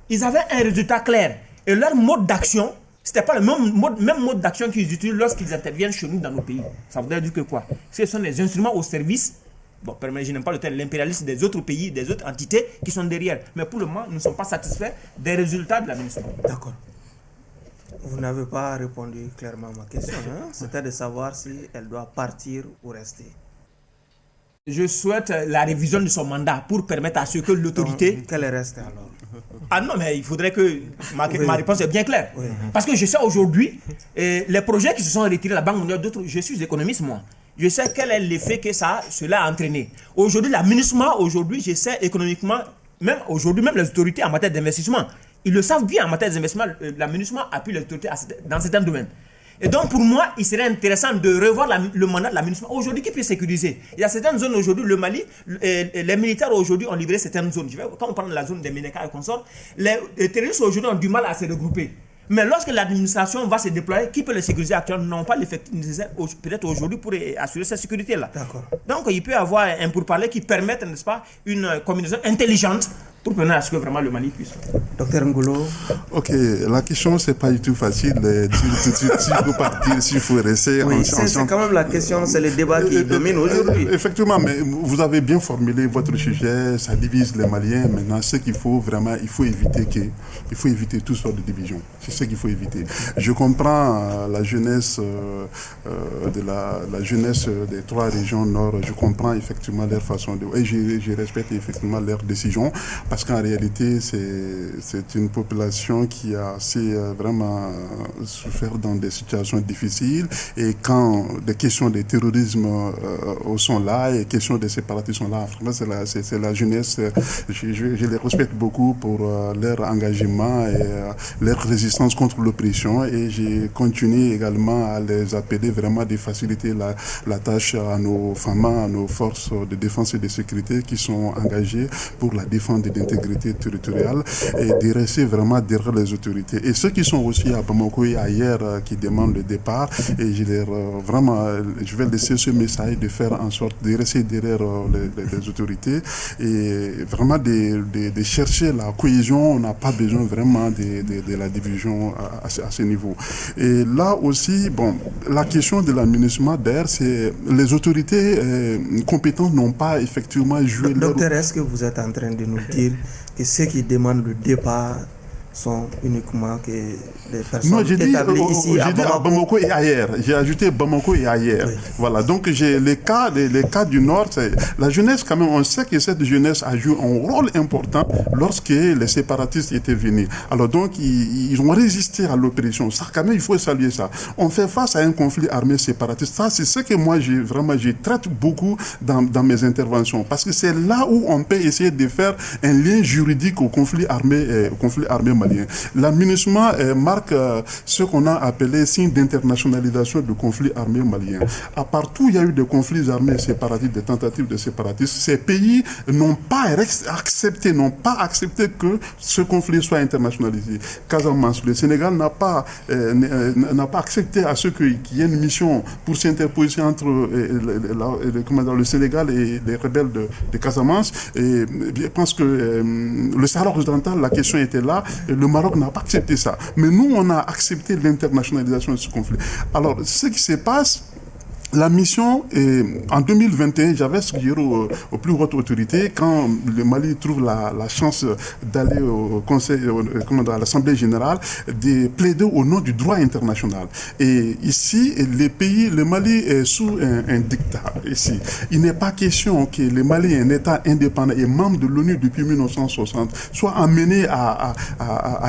ils avaient un résultat clair. Et leur mode d'action, c'était pas le même mode d'action qu'ils utilisent lorsqu'ils interviennent chez nous dans nos pays. Ça voudrait dire que quoi? Ce sont des instruments au service, bon, je n'aime pas le terme, l'impérialisme des autres pays, des autres entités qui sont derrière. Mais pour le moment, nous ne sommes pas satisfaits des résultats de la mission. D'accord. Vous n'avez pas répondu clairement à ma question. Hein? C'était de savoir si elle doit partir ou rester. Je souhaite la révision de son mandat pour permettre à ce que l'autorité... Qu'elle reste alors? Ah non, mais il faudrait que... Ma réponse est bien claire. Oui. Parce que je sais aujourd'hui, les projets qui se sont retirés de la Banque mondiale, d'autres, je suis économiste moi. Je sais quel est l'effet que cela a entraîné. Aujourd'hui, la MINUSMA, je sais économiquement, même aujourd'hui, même les autorités en matière d'investissement, ils le savent bien en matière d'investissement, la MINUSMA appuie les autorités dans certains domaines. Et donc, pour moi, il serait intéressant de revoir le mandat de la MINUSMA. Aujourd'hui, qui peut sécuriser? Il y a certaines zones aujourd'hui, le Mali, les militaires aujourd'hui ont livré certaines zones. Quand on parle de la zone des Ménéka et consorts, les terroristes aujourd'hui ont du mal à se regrouper. Mais lorsque l'administration va se déployer, qui peut les sécuriser actuellement? N'ont pas l'effectif nécessaire peut-être aujourd'hui pour assurer cette sécurité-là. D'accord. Donc, il peut y avoir un pourparler qui permette, n'est-ce pas, une combinaison intelligente pour permettre à ce que vraiment le Mali puisse. Docteur Ngolo. Ok, la question, c'est pas du tout facile. S'il faut partir, s'il faut rester. Oui, c'est quand même la question, c'est le débat qui domine aujourd'hui. Effectivement, mais vous avez bien formulé votre sujet, ça divise les Maliens. Maintenant, ce qu'il faut vraiment, il faut éviter toutes sortes de divisions. C'est ce qu'il faut éviter. Je comprends la jeunesse la jeunesse des trois régions nord. Je comprends effectivement leur façon de... Et je respecte effectivement leurs décisions. Parce qu'en réalité, c'est une population qui a assez vraiment souffert dans des situations difficiles. Et quand des questions de terrorisme sont là, et des questions de séparatisme sont là, c'est la jeunesse. Je les respecte beaucoup pour leur engagement et leur résistance contre l'oppression. Et j'ai continué également à les appeler vraiment de faciliter la tâche à nos femmes, à nos forces de défense et de sécurité qui sont engagées pour la défense de l'intégrité territoriale et de rester vraiment derrière les autorités. Et ceux qui sont aussi à Bamako et ailleurs qui demandent le départ, et je vais laisser ce message de faire en sorte de rester derrière les autorités et vraiment de chercher la cohésion. On n'a pas besoin vraiment de la division à ce niveau. Et là aussi, bon, la question de la MINUSMA, d'ailleurs, c'est les autorités compétentes n'ont pas effectivement joué leur... Docteur, est-ce que vous êtes en train de nous dire que ceux qui demandent le départ sont uniquement que des personnes établies ici à Bamako et ailleurs. J'ai ajouté Bamako et ailleurs. Oui. Voilà. Donc j'ai les cas du Nord. La jeunesse, quand même, on sait que cette jeunesse a joué un rôle important lorsque les séparatistes étaient venus. Alors donc ils ont résisté à l'oppression. Ça, quand même, il faut saluer ça. On fait face à un conflit armé séparatiste. Ça, c'est ce que moi je traite beaucoup dans mes interventions, parce que c'est là où on peut essayer de faire un lien juridique au conflit armé malien. La MINUSMA marque ce qu'on a appelé signe d'internationalisation du conflit armé malien. À partout, il y a eu des conflits armés séparatistes, des tentatives de séparatisme. Ces pays n'ont pas accepté que ce conflit soit internationalisé. Casamance, le Sénégal n'a pas accepté à ce qu'il y ait une mission pour s'interposer entre le Sénégal et les rebelles de Casamance. Et je pense que le Sahara occidental, la question était là. Le Maroc n'a pas accepté ça. Mais nous, on a accepté l'internationalisation de ce conflit. Alors, ce qui se passe, La mission, en 2021, j'avais suggéré aux plus hautes autorités, quand le Mali trouve la chance d'aller au Conseil, à l'Assemblée générale, de plaider au nom du droit international. Et ici, le Mali est sous un dictat. Ici, il n'est pas question que le Mali, un État indépendant et membre de l'ONU depuis 1960, soit amené à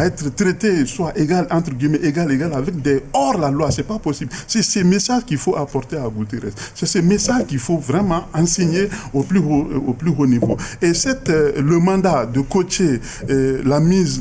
être traité, soit égal, entre guillemets, égal avec des hors la loi. C'est pas possible. C'est ces messages qu'il faut apporter à Guterres. C'est ce message qu'il faut vraiment enseigner au plus haut niveau. Et le mandat de coacher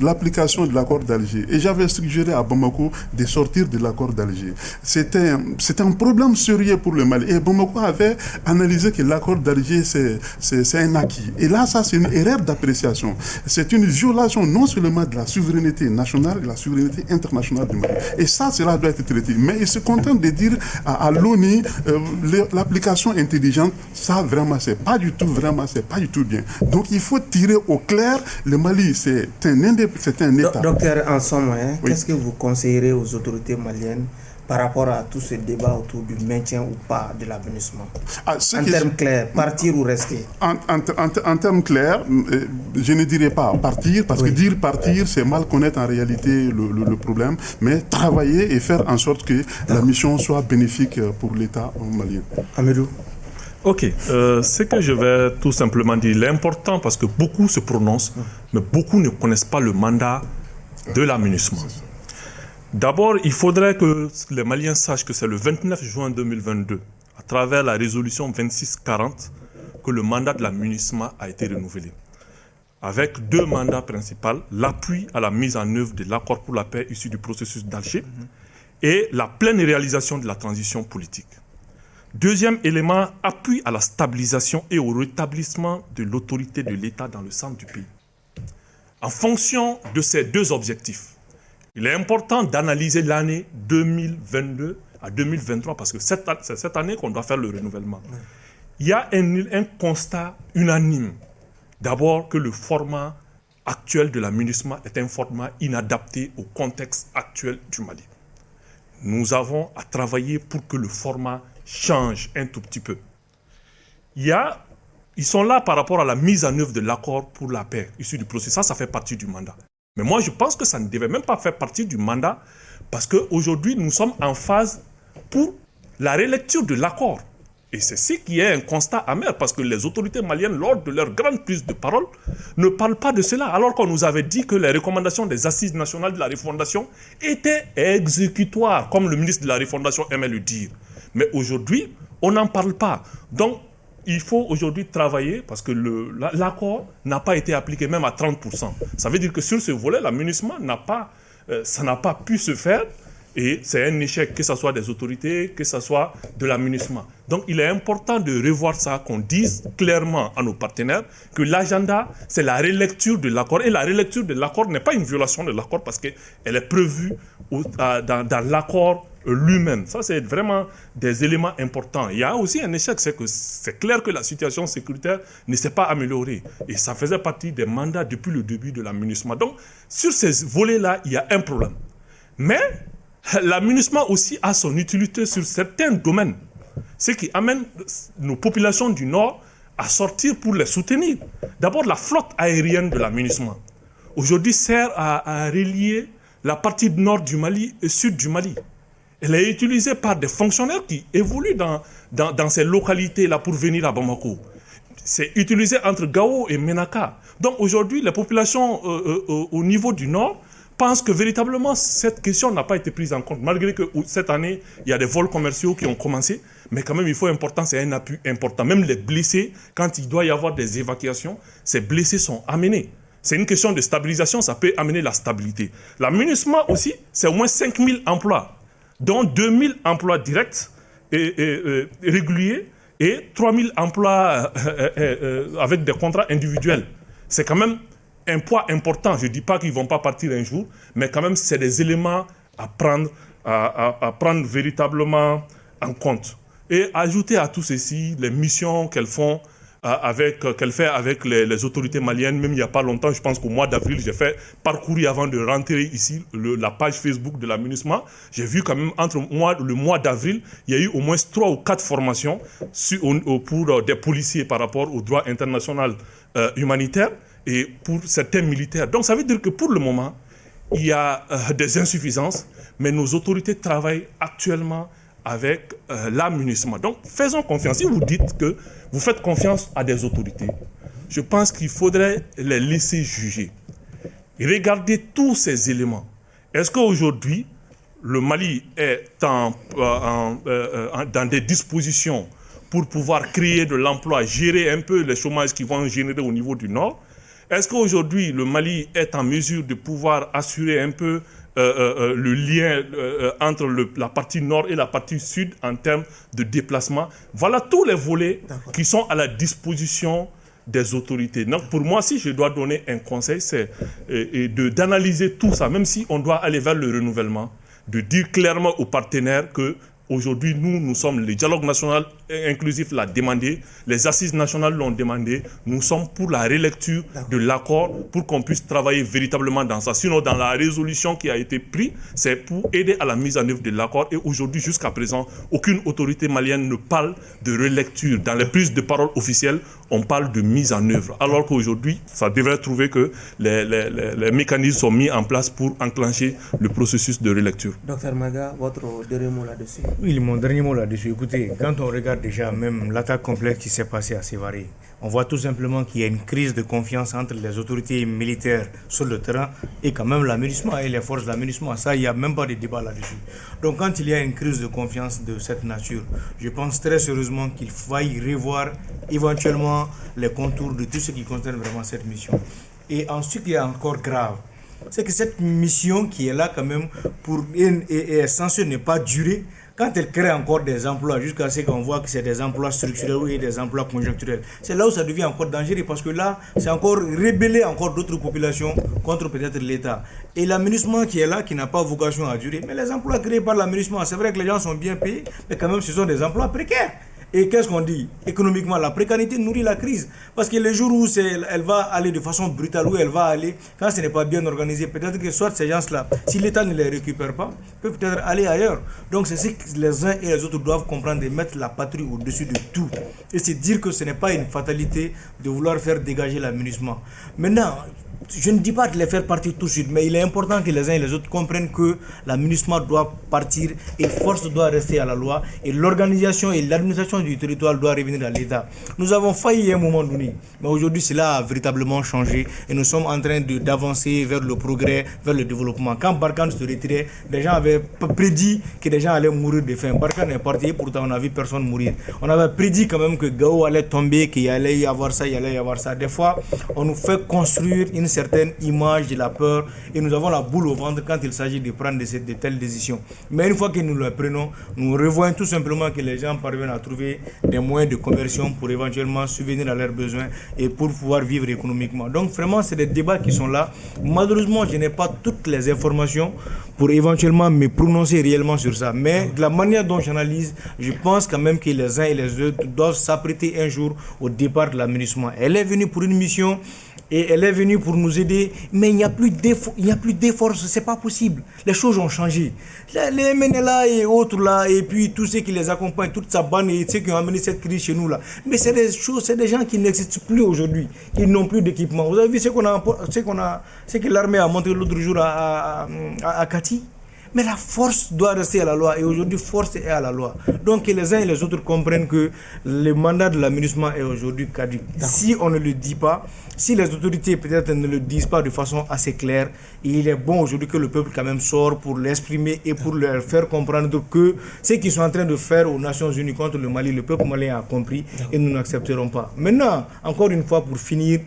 l'application de l'accord d'Alger, et j'avais suggéré à Bamako de sortir de l'accord d'Alger. C'était un problème sérieux pour le Mali. Et Bamako avait analysé que l'accord d'Alger, c'est un acquis. Et là, ça, c'est une erreur d'appréciation. C'est une violation non seulement de la souveraineté nationale, de la souveraineté internationale du Mali. Et ça, cela doit être traité. Mais il se contente de dire à l'ONU, l'application intelligente, ça vraiment c'est pas du tout bien. Donc il faut tirer au clair, le Mali c'est un État. Docteur, en somme, Oui. qu'est-ce que vous conseillerez aux autorités maliennes par rapport à tout ce débat autour du maintien ou pas de l'avenissement? En termes clairs, partir ou rester? En termes clairs, je ne dirais pas partir, parce que dire partir, c'est mal connaître en réalité le problème, mais travailler et faire en sorte que la mission soit bénéfique pour l'État malien. Amédou? Ok, ce que je vais tout simplement dire, l'important, parce que beaucoup se prononcent, mais beaucoup ne connaissent pas le mandat de l'aménagement. D'abord, il faudrait que les Maliens sachent que c'est le 29 juin 2022, à travers la résolution 2640, que le mandat de l'aménagement a été renouvelé. Avec deux mandats principaux, l'appui à la mise en œuvre de l'accord pour la paix issu du processus d'Alger et la pleine réalisation de la transition politique. Deuxième élément, appui à la stabilisation et au rétablissement de l'autorité de l'État dans le centre du pays. En fonction de ces deux objectifs, il est important d'analyser l'année 2022 à 2023 parce que c'est cette année qu'on doit faire le renouvellement. Il y a un constat unanime. D'abord que le format actuel de l'aménagement est un format inadapté au contexte actuel du Mali. Nous avons à travailler pour que le format change un tout petit peu. Ils sont là par rapport à la mise en œuvre de l'accord pour la paix issu du processus. Ça fait partie du mandat. Mais moi, je pense que ça ne devait même pas faire partie du mandat parce qu'aujourd'hui, nous sommes en phase pour la relecture de l'accord. Et c'est ce qui est un constat amer parce que les autorités maliennes, lors de leur grande prise de parole, ne parlent pas de cela. Alors qu'on nous avait dit que les recommandations des assises nationales de la refondation étaient exécutoires, comme le ministre de la refondation aimait le dire. Mais aujourd'hui, on n'en parle pas. Donc, il faut aujourd'hui travailler parce que l'accord n'a pas été appliqué même à 30%. Ça veut dire que sur ce volet, l'aménagement n'a pas pu se faire et c'est un échec, que ce soit des autorités, que ce soit de l'aménagement. Donc il est important de revoir ça, qu'on dise clairement à nos partenaires que l'agenda, c'est la relecture de l'accord. Et la relecture de l'accord n'est pas une violation de l'accord parce qu'elle est prévue dans l'accord lui-même. Ça, c'est vraiment des éléments importants. Il y a aussi un échec, c'est que c'est clair que la situation sécuritaire ne s'est pas améliorée. Et ça faisait partie des mandats depuis le début de l'aménagement. Donc, sur ces volets-là, il y a un problème. Mais l'aménagement aussi a son utilité sur certains domaines. Ce qui amène nos populations du Nord à sortir pour les soutenir. D'abord, la flotte aérienne de l'aménagement. Aujourd'hui, sert à relier la partie nord du Mali et sud du Mali. Elle est utilisée par des fonctionnaires qui évoluent dans ces localités-là pour venir à Bamako. C'est utilisé entre Gao et Menaka. Donc aujourd'hui, les populations au niveau du Nord pensent que véritablement cette question n'a pas été prise en compte. Malgré que cette année, il y a des vols commerciaux qui ont commencé, mais quand même, il faut important, c'est un appui important. Même les blessés, quand il doit y avoir des évacuations, ces blessés sont amenés. C'est une question de stabilisation, ça peut amener la stabilité. L'aménagement aussi, c'est au moins 5000 emplois, dont 2000 emplois directs et réguliers et 3000 emplois avec des contrats individuels. C'est quand même un poids important. Je ne dis pas qu'ils ne vont pas partir un jour, mais quand même, c'est des éléments à prendre véritablement en compte. Et ajouter à tout ceci les missions qu'elles font qu'elle fait avec les autorités maliennes, même il n'y a pas longtemps, je pense qu'au mois d'avril, j'ai fait parcourir avant de rentrer ici la page Facebook de la MINUSMA. J'ai vu quand même le mois d'avril, il y a eu au moins 3 ou 4 formations pour des policiers par rapport au droit international humanitaire et pour certains militaires. Donc ça veut dire que pour le moment, il y a des insuffisances, mais nos autorités travaillent actuellement avec la MINUSMA. Donc faisons confiance. Si vous dites que vous faites confiance à des autorités, je pense qu'il faudrait les laisser juger. Et regardez tous ces éléments. Est-ce qu'aujourd'hui, le Mali est dans des dispositions pour pouvoir créer de l'emploi, gérer un peu les chômages qui vont générer au niveau du Nord? Est-ce qu'aujourd'hui, le Mali est en mesure de pouvoir assurer un peu le lien entre la partie nord et la partie sud en termes de déplacement? Voilà tous les volets qui sont à la disposition des autorités. Donc pour moi, si je dois donner un conseil, c'est d'analyser tout ça, même si on doit aller vers le renouvellement, de dire clairement aux partenaires que aujourd'hui, nous sommes, le dialogue national inclusif l'a demandé, les assises nationales l'ont demandé, nous sommes pour la relecture de l'accord pour qu'on puisse travailler véritablement dans ça. Sinon, dans la résolution qui a été prise, c'est pour aider à la mise en œuvre de l'accord. Et aujourd'hui, jusqu'à présent, aucune autorité malienne ne parle de relecture. Dans les prises de parole officielles, on parle de mise en œuvre. Alors qu'aujourd'hui, ça devrait trouver que les mécanismes sont mis en place pour enclencher le processus de relecture. Docteur Maga, votre dernier mot là-dessus? Oui, mon dernier mot là-dessus. Écoutez, quand on regarde déjà même l'attaque complète qui s'est passée à Sévaré, on voit tout simplement qu'il y a une crise de confiance entre les autorités militaires sur le terrain et quand même la MINUSMA et les forces de la MINUSMA. Ça, il n'y a même pas de débat là-dessus. Donc quand il y a une crise de confiance de cette nature, je pense très sérieusement qu'il faille revoir éventuellement les contours de tout ce qui concerne vraiment cette mission. Et ensuite, il y a encore grave, c'est que cette mission qui est là quand même est censée ne pas durer. Quand elle crée encore des emplois, jusqu'à ce qu'on voit que c'est des emplois structurels ou des emplois conjoncturels, c'est là où ça devient encore dangereux parce que là, c'est encore rébeller encore d'autres populations contre peut-être l'État. Et la MINUSMA qui est là, qui n'a pas vocation à durer, mais les emplois créés par la MINUSMA, c'est vrai que les gens sont bien payés, mais quand même ce sont des emplois précaires. Et qu'est-ce qu'on dit? Économiquement, la précarité nourrit la crise. Parce que les jours où elle va aller de façon brutale, où elle va aller, quand ce n'est pas bien organisé, peut-être que soit ces gens-là, si l'État ne les récupère pas, peuvent peut-être aller ailleurs. Donc c'est ce que les uns et les autres doivent comprendre et mettre la patrie au-dessus de tout. Et c'est dire que ce n'est pas une fatalité de vouloir faire dégager la MINUSMA. Maintenant, je ne dis pas de les faire partir tout de suite, mais il est important que les uns et les autres comprennent que la MINUSMA doit partir et force doit rester à la loi et l'organisation et l'administration du territoire doit revenir à l'État. Nous avons failli à un moment donné, mais aujourd'hui cela a véritablement changé et nous sommes en train d'avancer vers le progrès, vers le développement. Quand Barkhane se retirait, les gens avaient prédit que les gens allaient mourir de faim. Barkhane est parti et pourtant on n'a vu personne mourir. On avait prédit quand même que Gao allait tomber, qu'il allait y avoir ça, il allait y avoir ça. Des fois, on nous fait construire une certaine image de la peur et nous avons la boule au ventre quand il s'agit de prendre de telles décisions. Mais une fois que nous le prenons, nous revoyons tout simplement que les gens parviennent à trouver des moyens de conversion pour éventuellement subvenir à leurs besoins et pour pouvoir vivre économiquement. Donc vraiment, c'est des débats qui sont là. Malheureusement, je n'ai pas toutes les informations pour éventuellement me prononcer réellement sur ça. Mais de la manière dont j'analyse, je pense quand même que les uns et les autres doivent s'apprêter un jour au départ de la MINUSMA. Elle est venue pour une mission et elle est venue pour nous aider, mais il n'y a plus d'efforts, c'est pas possible. Les choses ont changé. Les MNLA et autres là, et puis tous ceux qui les accompagnent, toute sa bande et ceux qui ont amené cette crise chez nous là. Mais c'est des choses, c'est des gens qui n'existent plus aujourd'hui. Ils n'ont plus d'équipement. Vous avez vu ce que l'armée a montré l'autre jour à Kati? Mais la force doit rester à la loi et aujourd'hui force est à la loi. Donc que les uns et les autres comprennent que le mandat de la MINUSMA est aujourd'hui caduc. Si on ne le dit pas, si les autorités peut-être ne le disent pas de façon assez claire, il est bon aujourd'hui que le peuple quand même sort pour l'exprimer et pour leur faire comprendre que ce qu'ils sont en train de faire aux Nations Unies contre le Mali, le peuple malien a compris et nous n'accepterons pas. Maintenant, encore une fois pour finir,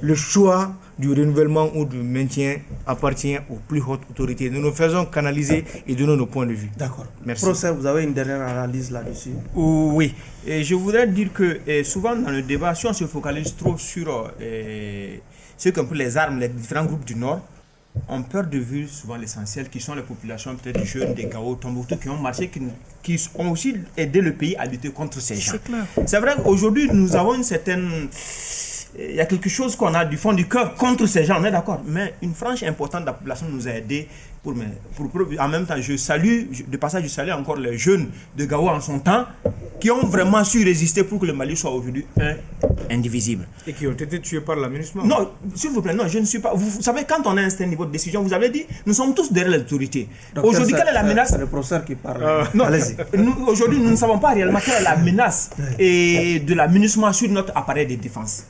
le choix du renouvellement ou du maintien appartient aux plus hautes autorités. Nous nous faisons canaliser et donner nos points de vue. D'accord. Merci. Professeur, vous avez une dernière analyse là-dessus? Oui. Et je voudrais dire que souvent dans le débat, si on se focalise trop sur ce qu'on appelle les armes, les différents groupes du Nord, on perd de vue souvent l'essentiel, qui sont les populations peut-être jeunes, des Gao, Tombouctou, qui ont marché, qui ont aussi aidé le pays à lutter contre ces gens. C'est vrai qu'aujourd'hui, nous avons une certaine... Il y a quelque chose qu'on a du fond du cœur contre ces gens, on est d'accord. Mais une frange importante de la population nous a aidés. En même temps, de passage, je salue encore les jeunes de Gao en son temps, qui ont vraiment su résister pour que le Mali soit aujourd'hui indivisible. Et qui ont été tués par la MINUSMA. Non, s'il vous plaît, non, je ne suis pas... Vous savez, quand on a un certain niveau de décision, vous avez dit, nous sommes tous derrière l'autorité. Aujourd'hui, quelle est la menace? C'est le professeur qui parle. Non, aujourd'hui, nous ne savons pas réellement quelle est la menace de la MINUSMA sur notre appareil de défense.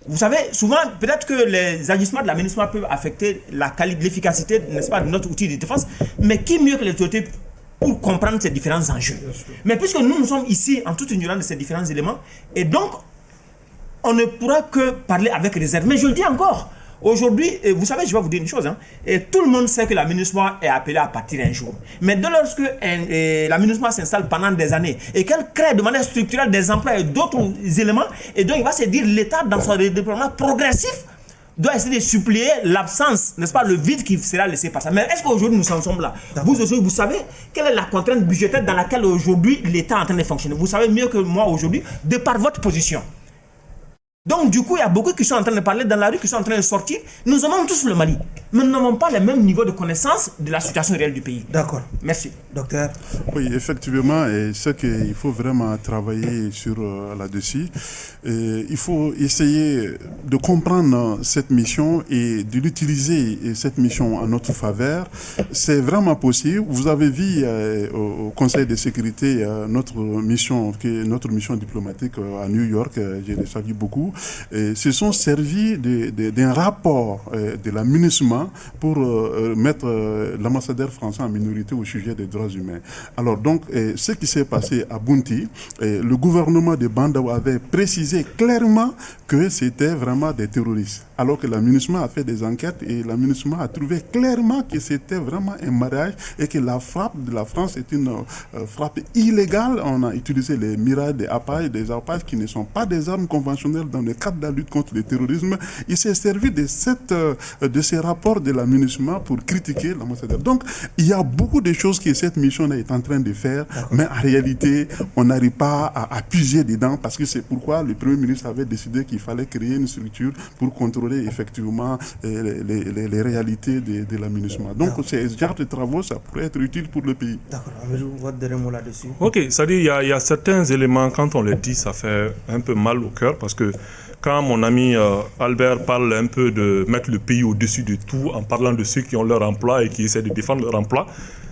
Vous savez, souvent, peut-être que les agissements de la MINUSMA peuvent affecter l'efficacité, n'est-ce pas, de notre outil de défense, mais qui mieux que les autorités pour comprendre ces différents enjeux? Mais puisque nous sommes ici en toute ignorance de ces différents éléments, et donc, on ne pourra que parler avec réserve. Mais je le dis encore, aujourd'hui, vous savez, je vais vous dire une chose, et tout le monde sait que la MINUSMA est appelée à partir un jour. Mais dès lors que la MINUSMA s'installe pendant des années et qu'elle crée de manière structurelle des emplois et d'autres éléments, et donc il va se dire l'État dans son déploiement progressif doit essayer de suppléer l'absence, n'est-ce pas, le vide qui sera laissé par ça. Mais est-ce qu'aujourd'hui nous en sommes là? Vous savez quelle est la contrainte budgétaire dans laquelle aujourd'hui l'État est en train de fonctionner? Vous savez mieux que moi aujourd'hui, de par votre position. Donc du coup, il y a beaucoup qui sont en train de parler dans la rue, qui sont en train de sortir. Nous aimons tous le Mali, mais nous n'avons pas le même niveau de connaissance de la situation réelle du pays. D'accord. Merci. Docteur. Oui, effectivement, et ce qu'il faut vraiment travailler sur là-dessus. Il faut essayer de comprendre cette mission et de l'utiliser, cette mission en notre faveur. C'est vraiment possible. Vous avez vu au Conseil de sécurité notre mission diplomatique à New York, je les salue beaucoup. Se sont servis d'un rapport de la MINUSMA pour mettre l'ambassadeur français en minorité au sujet des droits humains. Alors donc, ce qui s'est passé à Bounti, le gouvernement de Bandao avait précisé clairement que c'était vraiment des terroristes. Alors que la MINUSMA a fait des enquêtes et la MINUSMA a trouvé clairement que c'était vraiment un mariage et que la frappe de la France est une frappe illégale. On a utilisé les Mirage, des Apaches qui ne sont pas des armes conventionnelles dans le cadre de la lutte contre le terrorisme. Il s'est servi de ces rapports de la MINUSMA pour critiquer l'ambassadeur. Donc, il y a beaucoup de choses que cette mission est en train de faire, mais en réalité, on n'arrive pas à puiser dedans parce que c'est pourquoi le Premier ministre avait décidé qu'il fallait créer une structure pour contrôler effectivement les réalités de la MINUSMA. Donc, ces genres de travaux, ça pourrait être utile pour le pays. D'accord. Avez-vous votre dernier mot là-dessus? Ok, c'est-à-dire il y a certains éléments, quand on les dit, ça fait un peu mal au cœur parce que quand mon ami Albert parle un peu de mettre le pays au-dessus de tout en parlant de ceux qui ont leur emploi et qui essaient de défendre leur emploi,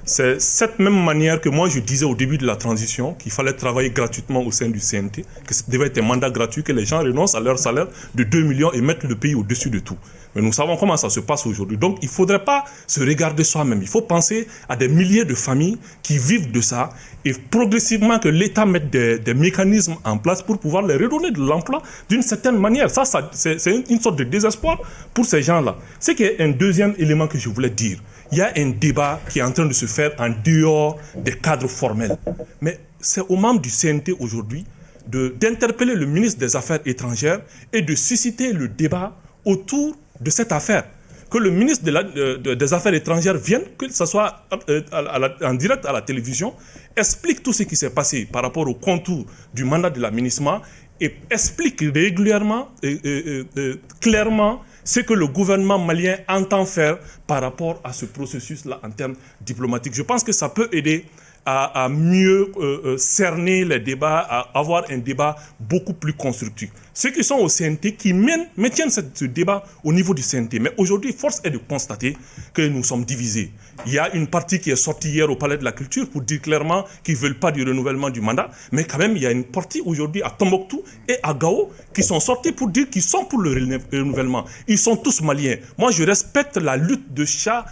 c'est cette même manière que moi je disais au début de la transition qu'il fallait travailler gratuitement au sein du CNT, que ça devait être un mandat gratuit, que les gens renoncent à leur salaire de 2 millions et mettent le pays au-dessus de tout. Mais nous savons comment ça se passe aujourd'hui. Donc il ne faudrait pas se regarder soi-même. Il faut penser à des milliers de familles qui vivent de ça et progressivement que l'État mette des mécanismes en place pour pouvoir les redonner de l'emploi d'une certaine manière. Ça c'est une sorte de désespoir pour ces gens-là. C'est qu'il y a un deuxième élément que je voulais dire. Il y a un débat qui est en train de se faire en dehors des cadres formels. Mais c'est aux membres du CNT aujourd'hui d'interpeller le ministre des Affaires étrangères et de susciter le débat autour de cette affaire. Que le ministre des Affaires étrangères vienne, que ce soit en direct à la télévision, explique tout ce qui s'est passé par rapport au contour du mandat de la MINUSMA et explique régulièrement et clairement ce que le gouvernement malien entend faire par rapport à ce processus-là en termes diplomatiques. Je pense que ça peut aider à mieux cerner les débats, à avoir un débat beaucoup plus constructif. Ceux qui sont au CNT, qui maintiennent ce débat au niveau du CNT. Mais aujourd'hui, force est de constater que nous sommes divisés. Il y a une partie qui est sortie hier au Palais de la Culture pour dire clairement qu'ils ne veulent pas du renouvellement du mandat. Mais quand même, il y a une partie aujourd'hui à Tombouctou et à Gao qui sont sortis pour dire qu'ils sont pour le renouvellement. Ils sont tous maliens. Moi, je respecte la lutte de chaque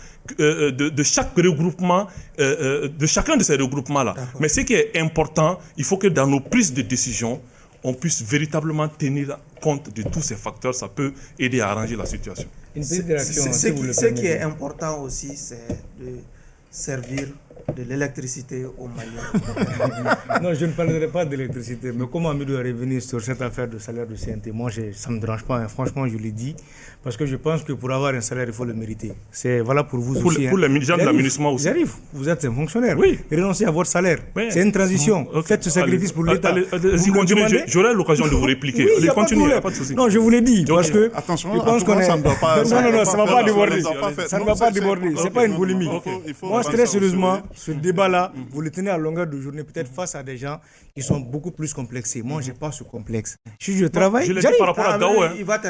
regroupement, de chacun de ces regroupements-là. Mais ce qui est important, il faut que dans nos prises de décision, on puisse véritablement tenir compte de tous ces facteurs. Ça peut aider à arranger la situation. Ce qui est important aussi, c'est de servir de l'électricité au Mali. Non, je ne parlerai pas d'électricité, mais comment Amidou est revenu sur cette affaire de salaire de CNT, moi, ça ne me dérange pas, hein. Franchement, je l'ai dit, parce que je pense que pour avoir un salaire, il faut le mériter. C'est valable pour vous aussi. Pour les gens de l'aménagement aussi. J'arrive, vous êtes un fonctionnaire. Oui. Renoncez à votre salaire. Oui. C'est une transition. Okay. Faites ce sacrifice pour l'État. Allez-y, continuez. J'aurai l'occasion de vous répliquer. Oui, Allez, continuez, pas de souci. Non, je vous l'ai dit, parce que attention, je pense qu'on est... ça ne doit pas... Non, ça ne va pas déborder. Ça Ça ne va pas déborder. Ce n'est pas une polémique. Moi, très sérieusement, ce débat-là, vous le tenez à longueur de journée, peut-être face à des gens qui sont beaucoup plus complexés. Moi, je n'ai pas ce complexe. Si je travaille, je l'ai dit par rapport à Gao.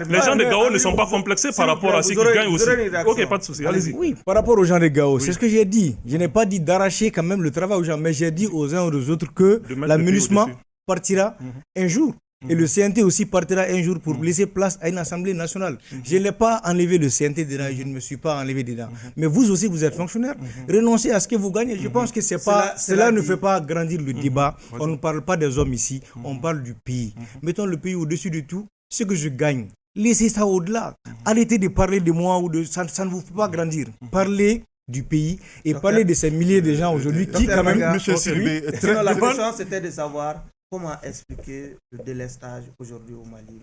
Les gens de Gao ne sont pas complexés par rapport à ce qu'ils gagnent aussi. Ok, pas de souci, allez-y. Oui, par rapport aux gens de Gao, c'est ce que j'ai dit. Je n'ai pas dit d'arracher quand même le travail aux gens, mais j'ai dit aux uns et aux autres que l'aménagement partira un jour. Et le CNT aussi partira un jour pour laisser place à une assemblée nationale. Je n'ai pas enlevé le CNT dedans, je ne me suis pas enlevé dedans. Mais vous aussi, vous êtes fonctionnaire. Renoncez à ce que vous gagnez. Je pense que cela ne fait pas grandir le débat. On ne parle pas des hommes ici, on parle du pays. Mettons le pays au-dessus de tout. Ce que je gagne, laissez ça au-delà. Arrêtez de parler de moi ou de ça ne vous fait pas grandir. Parlez du pays et parler de ces milliers de gens aujourd'hui qui quand même... La question, c'était de savoir comment expliquer le délestage aujourd'hui au Mali.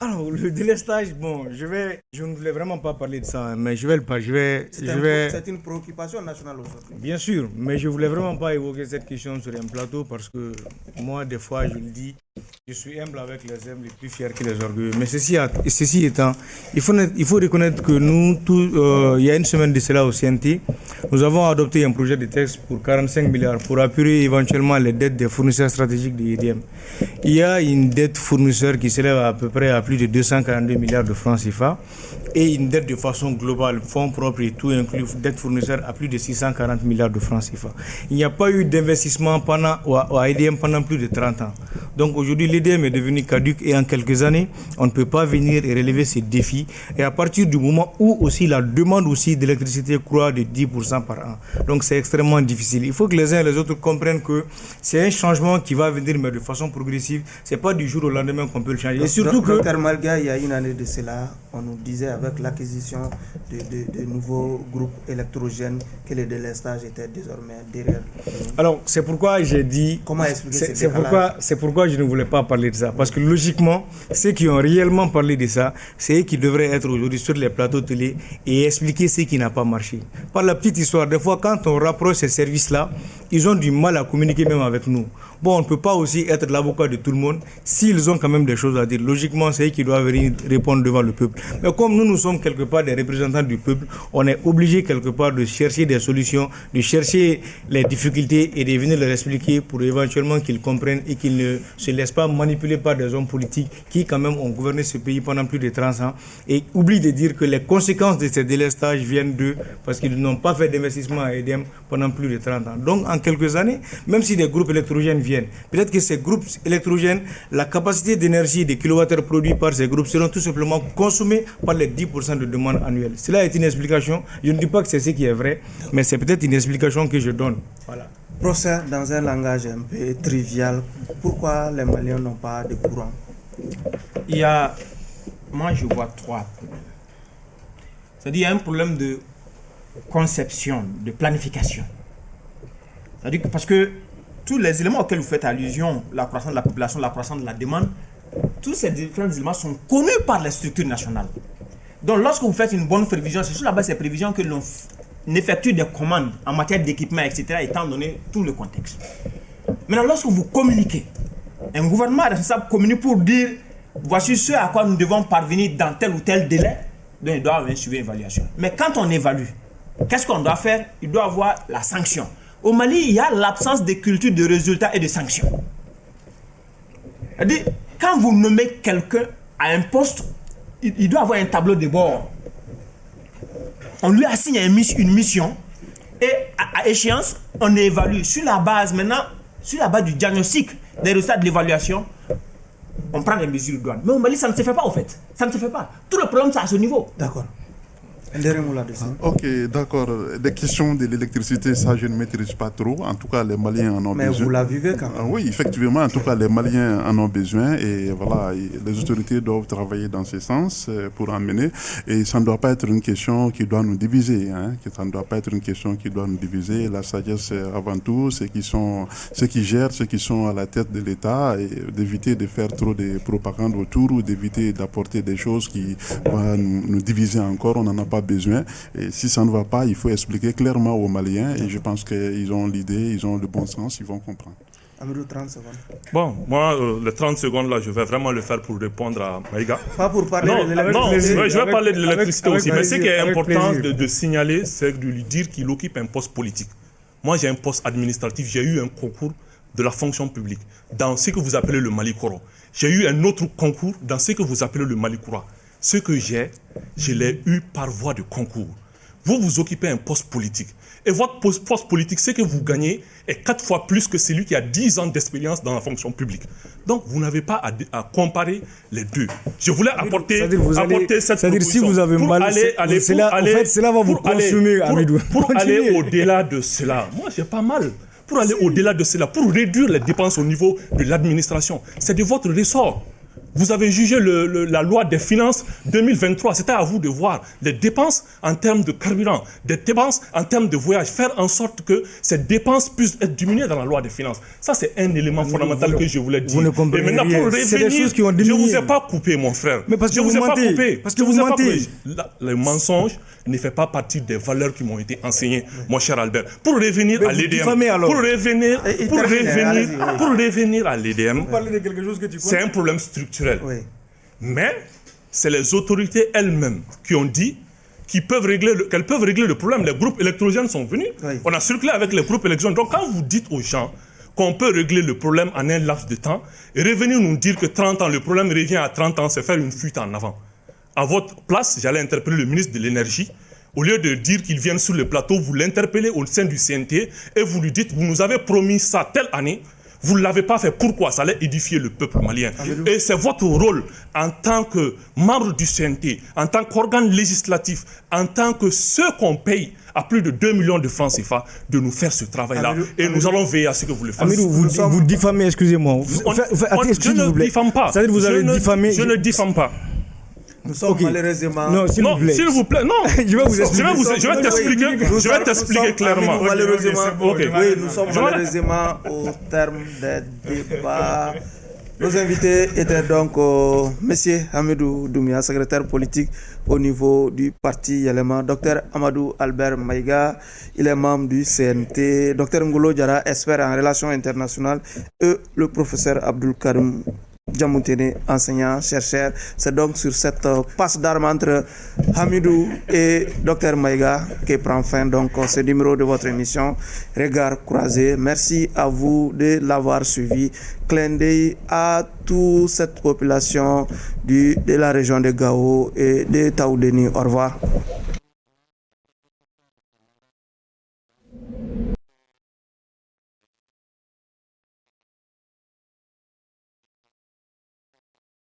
Alors, le délestage, bon, je ne voulais vraiment pas parler de ça, mais je vais le parler. C'est une préoccupation nationale aujourd'hui. Bien sûr, mais je ne voulais vraiment pas évoquer cette question sur un plateau parce que moi, des fois, je le dis, je suis humble avec les humbles et plus fier que les orgueilleux. Mais ceci étant, il faut reconnaître que nous, il y a une semaine de cela au CNT, nous avons adopté un projet de texte pour 45 milliards pour appuyer éventuellement les dettes des fournisseurs stratégiques de l'IDM. Il y a une dette fournisseur qui s'élève à peu près à plus de 242 milliards de francs CFA et une dette de façon globale, fonds propres et tout inclus, dette fournisseur à plus de 640 milliards de francs CFA. Il n'y a pas eu d'investissement à IDM pendant plus de 30 ans. Donc aujourd'hui, l'IDM est devenu caduque et en quelques années, on ne peut pas venir et relever ces défis. Et à partir du moment où aussi la demande aussi d'électricité croît de 10% par an. Donc c'est extrêmement difficile. Il faut que les uns et les autres comprennent que c'est un changement qui va venir mais de façon progressive. C'est pas du jour au lendemain qu'on peut le changer. Et surtout que... Dr Malga, il y a une année de cela, on nous disait avec l'acquisition de nouveaux groupes électrogènes que le délestage était désormais derrière. Alors c'est pourquoi j'ai dit... Comment expliquer c'est pourquoi je ne voulais pas parler de ça. Parce que logiquement, ceux qui ont réellement parlé de ça, c'est eux qui devraient être aujourd'hui sur les plateaux télé et expliquer ce qui n'a pas marché. Par la petite histoire, des fois quand on rapproche ces services-là, ils ont du mal à communiquer même avec nous. Bon, on ne peut pas aussi être l'avocat de tout le monde s'ils ont quand même des choses à dire. Logiquement, c'est eux qui doivent venir répondre devant le peuple. Mais comme nous sommes quelque part des représentants du peuple, on est obligé quelque part de chercher des solutions, de chercher les difficultés et de venir leur expliquer pour éventuellement qu'ils comprennent et qu'ils ne se laissent pas manipuler par des hommes politiques qui quand même ont gouverné ce pays pendant plus de 30 ans et oublient de dire que les conséquences de ces délestages viennent d'eux parce qu'ils n'ont pas fait d'investissement à EDM pendant plus de 30 ans. Donc en quelques années, même si des groupes électrogènes viennent, peut-être que ces groupes électrogènes, la capacité d'énergie des kilowattheures produits par ces groupes seront tout simplement consommés par les 10% de demande annuelle. Cela est une explication. Je ne dis pas que c'est ce qui est vrai, mais c'est peut-être une explication que je donne. Voilà. Professeur, dans un langage un peu trivial, pourquoi les Maliens n'ont pas de courant? Moi je vois trois problèmes. C'est-à-dire il y a un problème de conception, de planification. C'est-à-dire que parce que tous les éléments auxquels vous faites allusion, la croissance de la population, la croissance de la demande, tous ces différents éléments sont connus par les structures nationales. Donc lorsque vous faites une bonne prévision, c'est sur la base de ces prévisions que l'on effectue des commandes en matière d'équipement, etc., étant donné tout le contexte. Maintenant, lorsque vous communiquez, un gouvernement responsable communique pour dire voici ce à quoi nous devons parvenir dans tel ou tel délai, donc il doit avoir une suivi évaluation. Mais quand on évalue, qu'est-ce qu'on doit faire? Il doit avoir la sanction. Au Mali, il y a l'absence de culture de résultats et de sanctions. C'est-à-dire, quand vous nommez quelqu'un à un poste, il doit avoir un tableau de bord. On lui assigne une mission et à échéance, on évalue sur la base du diagnostic des résultats de l'évaluation, on prend des mesures de douane. Mais au Mali, ça ne se fait pas au fait. Ça ne se fait pas. Tout le problème, c'est à ce niveau. D'accord. Ok, d'accord. Des questions de l'électricité, ça je ne maîtrise pas trop. En tout cas, les Maliens en ont besoin. Mais vous la vivez quand même. Oui, effectivement, en tout cas, les Maliens en ont besoin et voilà, les autorités doivent travailler dans ce sens pour en mener. Et ça ne doit pas être une question qui doit nous diviser. Ça ne doit pas être une question qui doit nous diviser. La sagesse, avant tout, ceux qui gèrent, ceux qui sont à la tête de l'État, et d'éviter de faire trop de propagande autour ou d'éviter d'apporter des choses qui vont nous diviser encore. On n'en a pas besoin. Et si ça ne va pas, il faut expliquer clairement aux Maliens. Et je pense qu'ils ont l'idée, ils ont le bon sens, ils vont comprendre. Amadou, 30 secondes. Bon, moi, les 30 secondes là, je vais vraiment le faire pour répondre à Maïga. Pas pour parler de l'électricité. Non, je vais parler de l'électricité aussi. Mais ce qui est important de signaler, c'est de lui dire qu'il occupe un poste politique. Moi, j'ai un poste administratif. J'ai eu un concours de la fonction publique dans ce que vous appelez le Mali-Koro. J'ai eu un autre concours dans ce que vous appelez le Mali-Koura. Ce que je l'ai eu par voie de concours. Vous occupez un poste politique. Et votre poste politique, ce que vous gagnez est 4 fois plus que celui qui a 10 ans d'expérience dans la fonction publique. Donc, vous n'avez pas à comparer les deux. Je voulais apporter cette proposition. C'est-à-dire, si vous avez cela va vous consumer, Amidou. Pour aller au-delà de cela, moi, j'ai pas mal. Pour aller au-delà de cela, pour réduire les dépenses au niveau de l'administration, c'est de votre ressort. Vous avez jugé la loi des finances 2023. C'était à vous de voir les dépenses en termes de carburant, des dépenses en termes de voyage, faire en sorte que ces dépenses puissent être diminuées dans la loi des finances. Ça, c'est un élément fondamental que je voulais dire. Vous ne comprenez rien. Pour revenir, c'est des choses qui ont diminué. Je ne vous ai pas coupé, mon frère. Mais parce que vous mentez. Parce que vous mentez. Le mensonge ne fait pas partie des valeurs qui m'ont été enseignées, mon cher Albert. Pour revenir à l'EDM, à l'EDM, c'est un problème structurel. Oui. Mais c'est les autorités elles-mêmes qui ont dit qu'elles peuvent régler le problème. Les groupes électrogènes sont venus. Oui. On a circulé avec les groupes électrogènes. Donc quand vous dites aux gens qu'on peut régler le problème en un laps de temps, et revenir nous dire que 30 ans, le problème revient à 30 ans, c'est faire une fuite en avant. À votre place, j'allais interpeller le ministre de l'Énergie. Au lieu de dire qu'il vienne sur le plateau, vous l'interpellez au sein du CNT et vous lui dites, vous nous avez promis ça telle année. Vous ne l'avez pas fait. Pourquoi? Ça allait édifier le peuple malien. Et c'est votre rôle en tant que membre du CNT, en tant qu'organe législatif, en tant que ceux qu'on paye à plus de 2 millions de francs CFA, de nous faire ce travail-là. Et nous allons veiller à ce que vous le fassiez. Amidou, vous diffamez, excusez-moi. Je ne diffame pas. C'est-à-dire vous avez diffamé. Je ne diffame pas. Nous sommes malheureusement... Non, s'il vous plaît, non. Je vais t'expliquer clairement. Malheureusement, oui, nous sommes malheureusement au terme des débats. Nos invités étaient donc M. Hamidou Doumbia, secrétaire politique au niveau du parti Yalema, Dr Amadou Albert Maïga, il est membre du CNT, Dr Ngolo Diarra, expert en relations internationales, et le professeur Abdul Karim Djamoutene, enseignant, chercheur. C'est donc sur cette passe d'armes entre Hamidou et Dr Maïga que prend fin donc ce numéro de votre émission Regard croisé. Merci à vous de l'avoir suivi. Clin d'œil à toute cette population de la région de Gao et de Taoudeni. Au revoir.